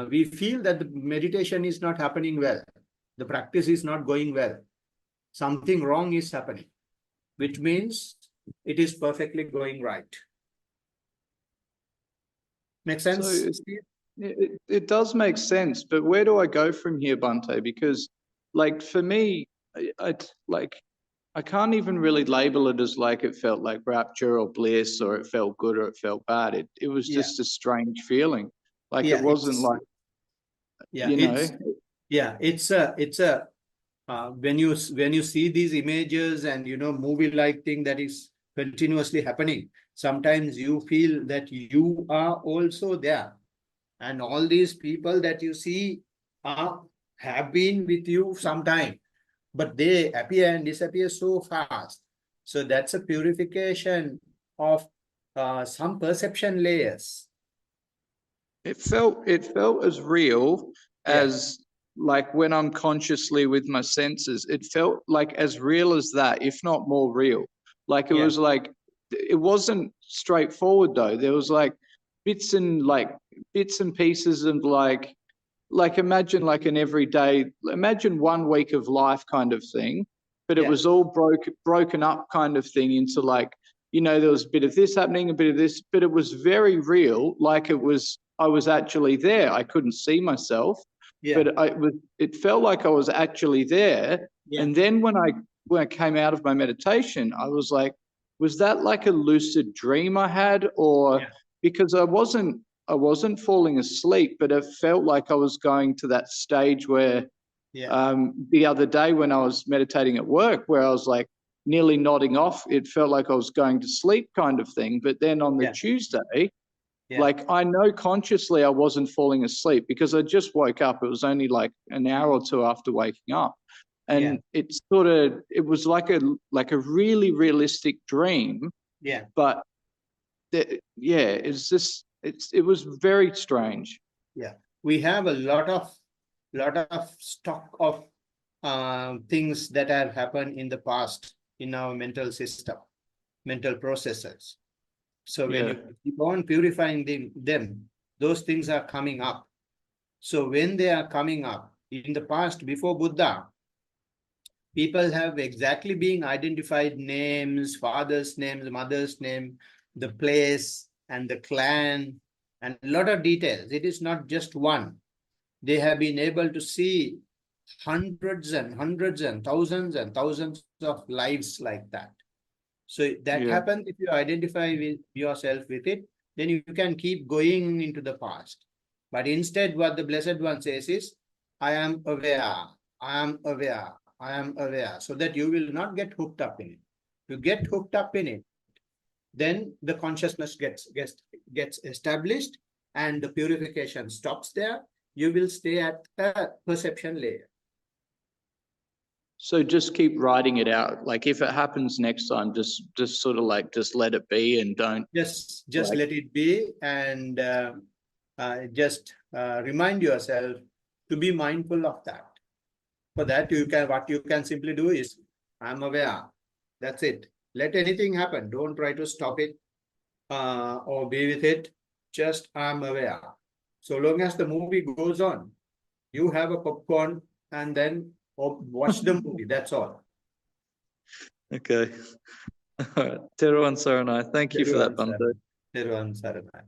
we feel that the meditation is not happening well. The practice is not going well. Something wrong is happening, which means it is perfectly going right. Make sense? So it does make sense, but where do I go from here, Bhante? Because like for me, I can't even really label it as like it felt like rapture or bliss or it felt good or it felt bad. It was just a strange feeling. Like it wasn't like, you know. It's a when you see these images and movie-like thing that is continuously happening, sometimes you feel that you are also there, and all these people that you see have been with you sometime, but they appear and disappear so fast. So that's a purification of some perception layers. It felt as real as like when I'm consciously with my senses. It felt like as real as that, if not more real. Like it was like, it wasn't straightforward though. There was like bits and pieces and like imagine like an everyday, imagine 1 week of life kind of thing, but it was all broken up kind of thing into like, there was a bit of this happening, a bit of this, but it was very real. Like I was actually there. I couldn't see myself, but it felt like I was actually there. And then when I came out of my meditation, I was like, was that like a lucid dream I had? Or because I wasn't falling asleep, but it felt like I was going to that stage where the other day when I was meditating at work, where I was like nearly nodding off, it felt like I was going to sleep kind of thing. But then on the Tuesday, like I know consciously I wasn't falling asleep because I just woke up. It was only like an hour or two after waking up. And it was like a really realistic dream. But it was very strange. we have a lot of stock of things that have happened in the past in our mental system, mental processes. So when Yeah. you keep on purifying them, those things are coming up. So when they are coming up in the past, before Buddha, people have exactly being identified names, father's names, mother's name, the place and the clan, and a lot of details. It is not just one. They have been able to see hundreds and thousands of lives like that. So that Yeah. happens if you identify with yourself with it, then you can keep going into the past. But instead, what the Blessed One says is, I am aware, I am aware, I am aware, so that you will not get hooked up in it. You get hooked up in it, then the consciousness gets established and the purification stops there. You will stay at a perception layer. So just keep writing it out. Like if it happens next time, just sort of like just let it be and don't. Just Like- let it be, and just remind yourself to be mindful of that. For that, what you can simply do is, I'm aware. That's it. Let anything happen. Don't try to stop it or be with it. Just I'm aware. So long as the movie goes on, you have a popcorn and then watch the movie. That's all. Okay. All right. Teruan Saranai, thank you for that, Bhante. Teruvan Saranai.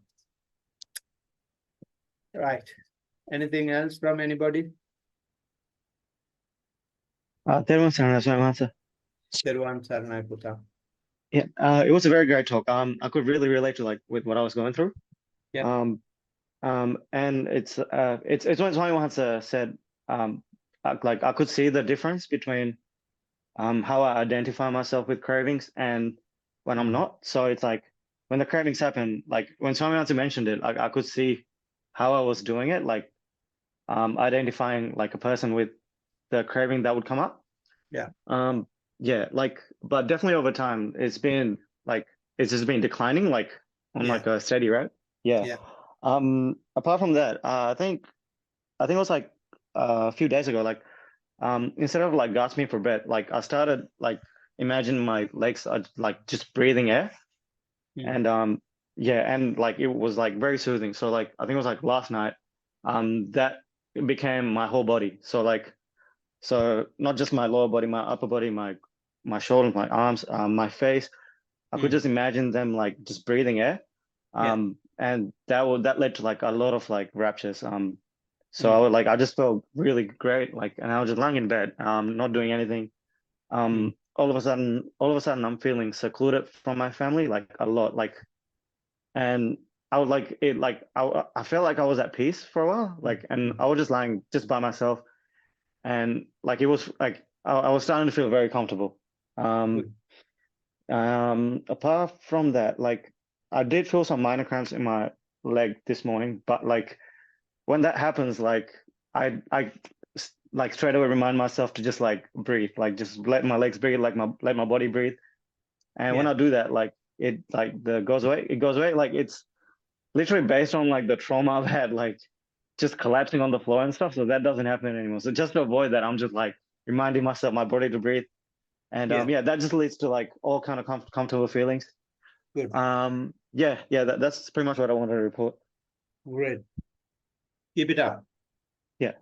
Right. Anything else from anybody? Teruvan Saranai, sorry, Mansa. Teruvan Saranai Puta. Yeah, it was a very great talk. I could really relate to like with what I was going through. Yeah. And it's when someone once said, like I could see the difference between how I identify myself with cravings and when I'm not. So it's like when the cravings happen, like when someone else mentioned it, like I could see how I was doing it, like identifying like a person with the craving that would come up. Yeah. Yeah, like, but definitely over time, it's just been declining, like on Yeah. like a steady rate. Yeah. Yeah. Apart from that, I think it was like a few days ago, like instead of like gasping for breath, like I started like imagining my legs are like just breathing air. Mm. And yeah, and like it was like very soothing. So like I think it was like last night, that became my whole body. So not just my lower body, my upper body, my shoulders, my arms, my face. I could Mm. just imagine them like just breathing air. Yeah. And that led to like a lot of like raptures. So I just felt really great, like, and I was just lying in bed, not doing anything. All of a sudden I'm feeling secluded from my family, like a lot, like, and I would like it, like I felt like I was at peace for a while, like, and I was just lying just by myself, and like it was like I was starting to feel very comfortable. Good. Apart from that, like I did feel some minor cramps in my leg this morning, but like when that happens, like I like straight away remind myself to just like breathe, like just let my legs breathe, like let my body breathe. And when Yeah. I do that, like it like the goes away, it goes away. Like it's literally based on like the trauma I've had, like just collapsing on the floor and stuff. So that doesn't happen anymore. So just to avoid that, I'm just like reminding myself, my body to breathe. And Yeah. yeah, that just leads to like all kind of comfortable feelings. Good. Yeah, that's pretty much what I wanted to report. Great. Keep it up. Yeah.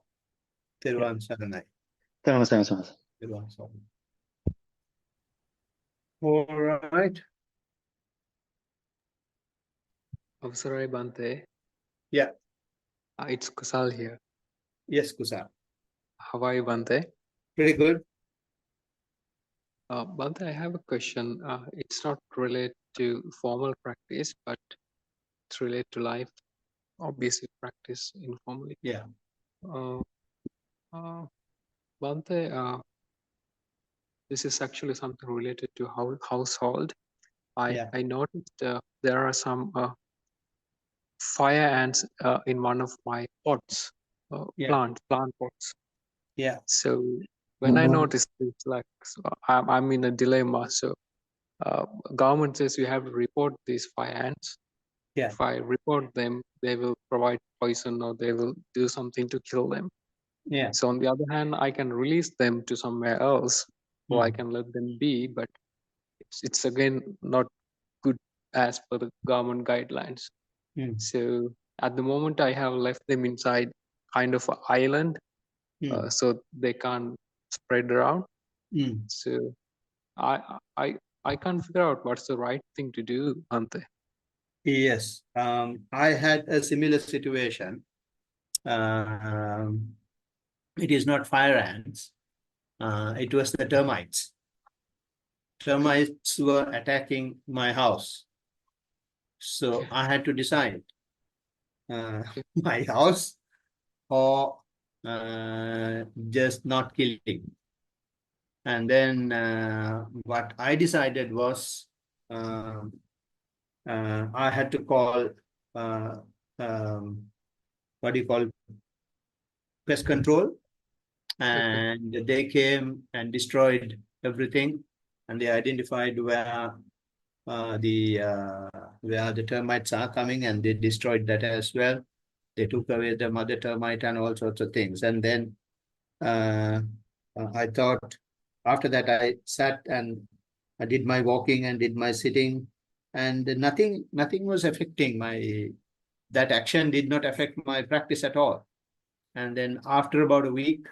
Teruvan Saranai. Don't understand so much. Teruvan Saranai. All right. Avsarai Bhante. Yeah. It's Kusal here. Yes, Kusal. How are you, Bhante? Pretty good. Bhante, I have a question. It's not related to formal practice, but it's related to life or basic practice informally. Yeah. Bhante, this is actually something related to household. I noticed there are some fire ants in one of my pots, plant pots. Yeah. So when I noticed it's like I'm in a dilemma. So government says you have to report these fire ants, Yeah. If I report them, they will provide poison or they will do something to kill them. Yeah. So on the other hand, I can release them to somewhere else, or I Mm. can let them be, but it's again not good as per the government guidelines. Mm. So at the moment, I have left them inside kind of an island, Mm. so they can't spread around. Mm. So I can't figure out what's the right thing to do, Ante. Yes, I had a similar situation. Um, it is not fire ants. It was the termites. Termites were attacking my house. So Okay. I had to decide my house or just not killing. And then what I decided was I had to call what do you call pest control, Okay. and they came and destroyed everything, and they identified where the termites are coming, and they destroyed that as well. They took away the mother termite and all sorts of things. And then I thought, after that I sat and I did my walking and did my sitting, and nothing was affecting that action did not affect my practice at all. And then after about a week,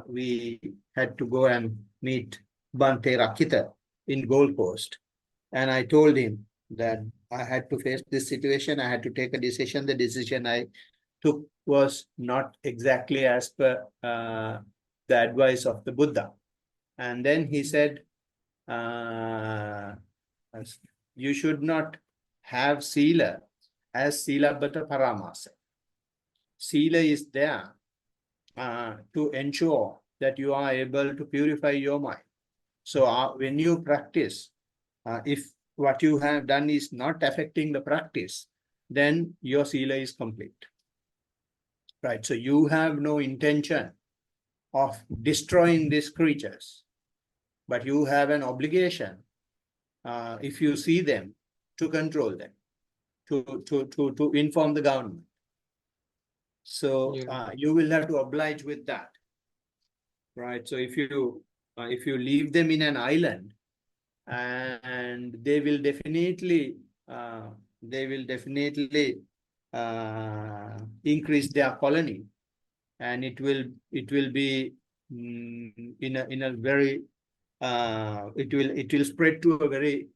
we had to go and meet Bante Rakita in Gold Coast. And I told him that I had to face this situation. I had to take a decision. The decision I took was not exactly as per the advice of the Buddha. And then he said, you should not have Sila as Silabbata Paramasa. Sila is there to ensure that you are able to purify your mind. So when you practice, if what you have done is not affecting the practice, then your sila is complete. Right. So you have no intention of destroying these creatures, but you have an obligation, if you see them, to control them, to inform the government. So Yeah. you will have to oblige with that. Right. So if you leave them in an island, and they will definitely increase their colony, and it will be in a very it will spread to a very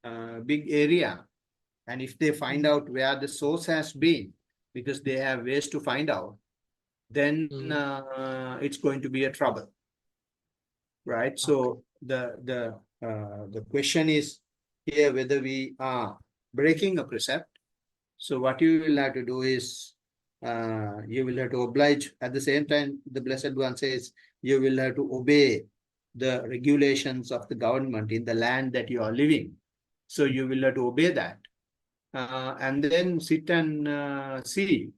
big area. And if they find out where the source has been, because they have ways to find out, then it's going to be a trouble. Right. So the question is here whether we are breaking a precept. So what you will have to do is you will have to oblige. At the same time, the Blessed One says you will have to obey the regulations of the government in the land that you are living. So you will have to obey that, and then sit and see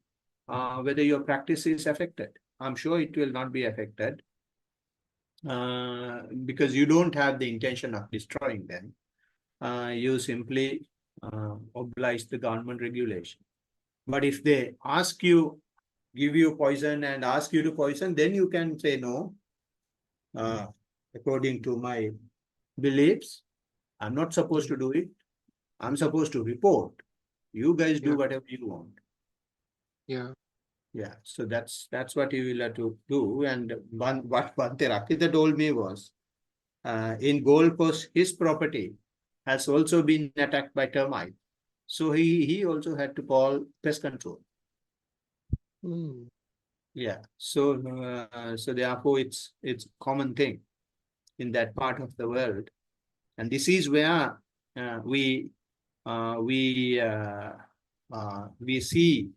whether your practice is affected. I'm sure it will not be affected, because you don't have the intention of destroying them. You simply oblige the government regulation. But if they ask you, give you poison and ask you to poison, then you can say no. According to my beliefs, I'm not supposed to do it. I'm supposed to report. You guys do whatever you want. Yeah. Yeah, so that's what you will have to do. And what Bhante Rakita told me was, in Gold Coast, his property has also been attacked by termite. So he also had to call pest control. Mm. Yeah. So therefore it's a common thing in that part of the world. And this is where we see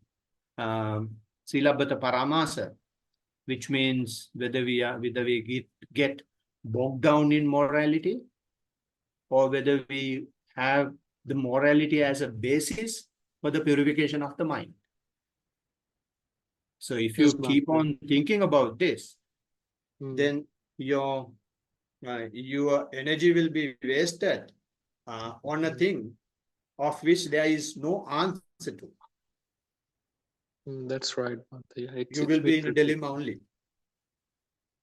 Silabbata Paramasa, which means whether we get bogged down in morality, or whether we have the morality as a basis for the purification of the mind. So if you Yes, keep Bhante. on thinking about this, Mm. then your energy will be wasted on a thing of which there is no answer to. That's right, Bhante. Yeah, it's You will be bit in a tricky. dilemma only.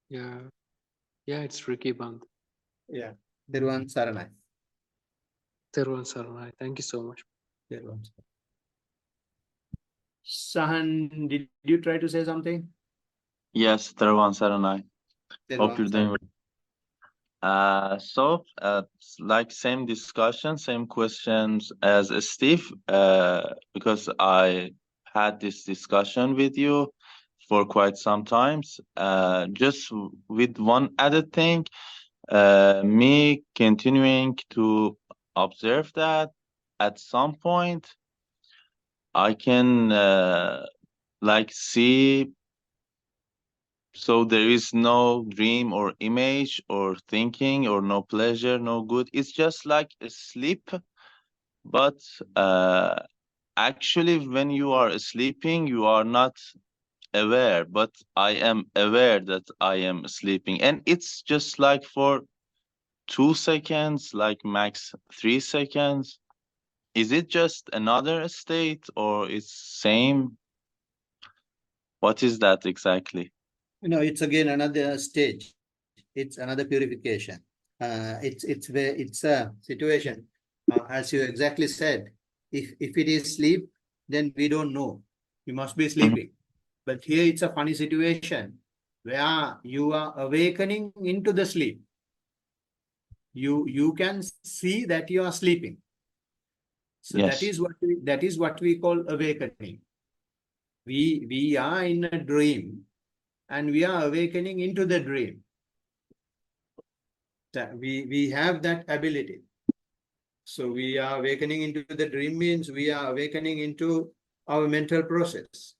Yeah, yeah, it's tricky, Bhante. Yeah. Thiruvan Saranai. Thiruvan Saranai. Thank you so much. Thiruvan Saranai. Sahan, did you try to say something? Yes, Teravan Saranai. Hope Thiruvan you're doing Saranai. well. It's like same discussion, same questions as Steve, because I had this discussion with you for quite some times. Just with one added thing, me continuing to observe that at some point I can like see, so there is no dream or image or thinking or no pleasure, no good. It's just like a sleep. But actually, when you are sleeping, you are not aware. But I am aware that I am sleeping. And it's just like for 2 seconds, like max 3 seconds. Is it just another state or it's same? What is that exactly? No, it's again another stage. It's another purification. It's a situation. As you exactly said, if it is sleep, then we don't know. You must be sleeping. But here it's a funny situation where you are awakening into the sleep. You can see that you are sleeping. So Yes. that is what we call awakening. We are in a dream and we are awakening into the dream. That we have that ability. So we are awakening into the dream means we are awakening into our mental process.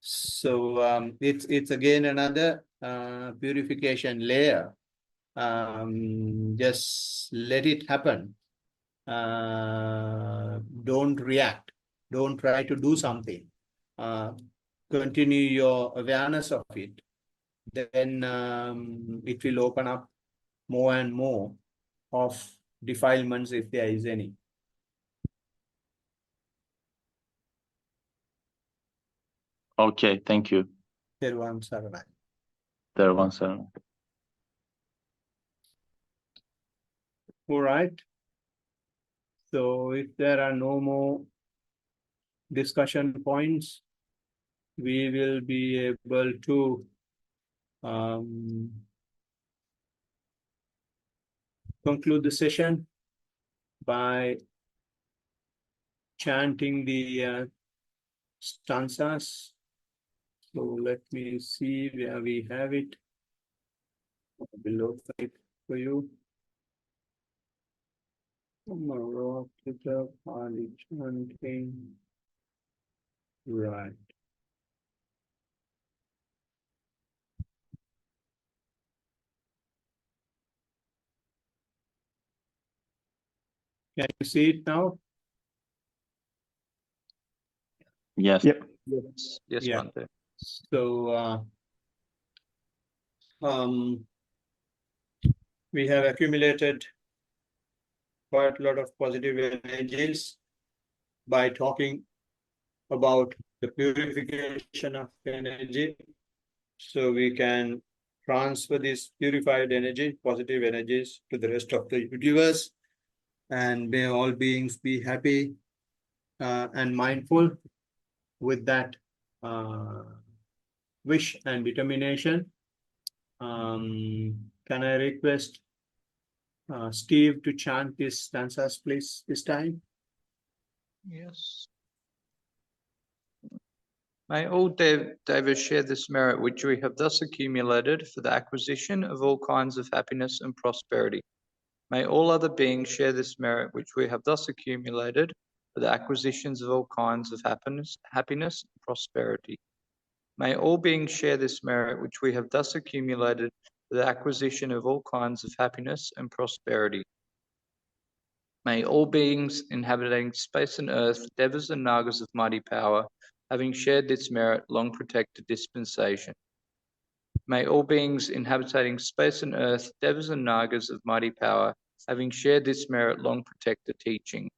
So it's again another purification layer. Just let it happen. Don't react. Don't try to do something. Continue your awareness of it. Then it will open up more and more of defilements if there is any. Okay, thank you. Thiruvan Saranai. Teravan Saranai. All right. So if there are no more discussion points, we will be able to conclude the session by chanting the stanzas. So let me see where we have it. Below it for you. Chanting. Right. Can you see it now? Yes. Yep. Yes, yes, Yeah. Bhante. So we have accumulated quite a lot of positive energies by talking about the purification of energy. So we can transfer this purified energy, positive energies to the rest of the universe, and may all beings be happy and mindful. With that wish and determination, can I request Steve to chant these stanzas, please, this time? Yes. May all devas share this merit which we have thus accumulated for the acquisition of all kinds of happiness and prosperity. May all other beings share this merit which we have thus accumulated for the acquisitions of all kinds of happiness and prosperity. May all beings share this merit which we have thus accumulated for the acquisition of all kinds of happiness and prosperity. May all beings inhabiting space and earth, devas and nagas of mighty power, having shared this merit, long protect a dispensation. May all beings inhabiting space and earth, devas and nagas of mighty power, having shared this merit, long protect the teaching.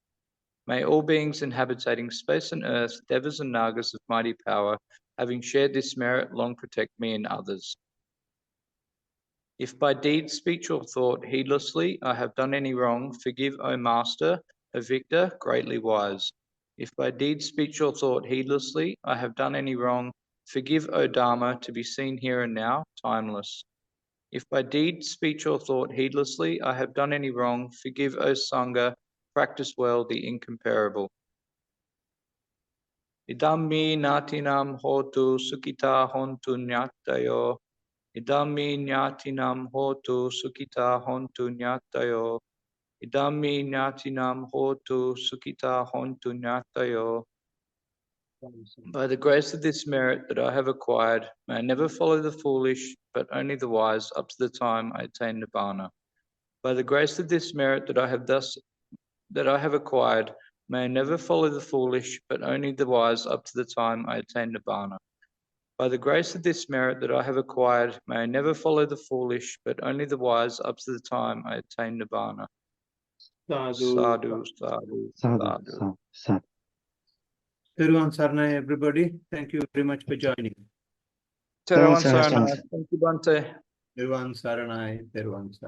May all beings inhabiting space and earth, devas and nagas of mighty power, having shared this merit, long protect me and others. If by deed, speech, or thought, heedlessly, I have done any wrong, forgive, O Master, O Victor, greatly wise. If by deed, speech, or thought, heedlessly, I have done any wrong, forgive, O Dharma, to be seen here and now, timeless. If by deed, speech, or thought, heedlessly, I have done any wrong, forgive, O Sangha, practice well the incomparable. Idam me natinam hotu sukita hontu nyatayo. Idam me natinam hotu sukita hontu nyatayo. Idam me natinam hotu sukita hontu nyatayo. By the grace of this merit that I have acquired, may I never follow the foolish, but only the wise, up to the time I attain Nibbana. By the grace of this merit that I have acquired, may I never follow the foolish, but only the wise, up to the time I attain Nibbana. By the grace of this merit that I have acquired, may I never follow the foolish, but only the wise, up to the time I attain Nibbana. Sadhu. Sadhu, sadhu, sadhu. Sadhu. Peruvan Saranai, everybody. Thank you very much for joining. Terawan Saranai. Saranai. Thank you, Bante. Peruvan Saranai, Peruvan Saranai.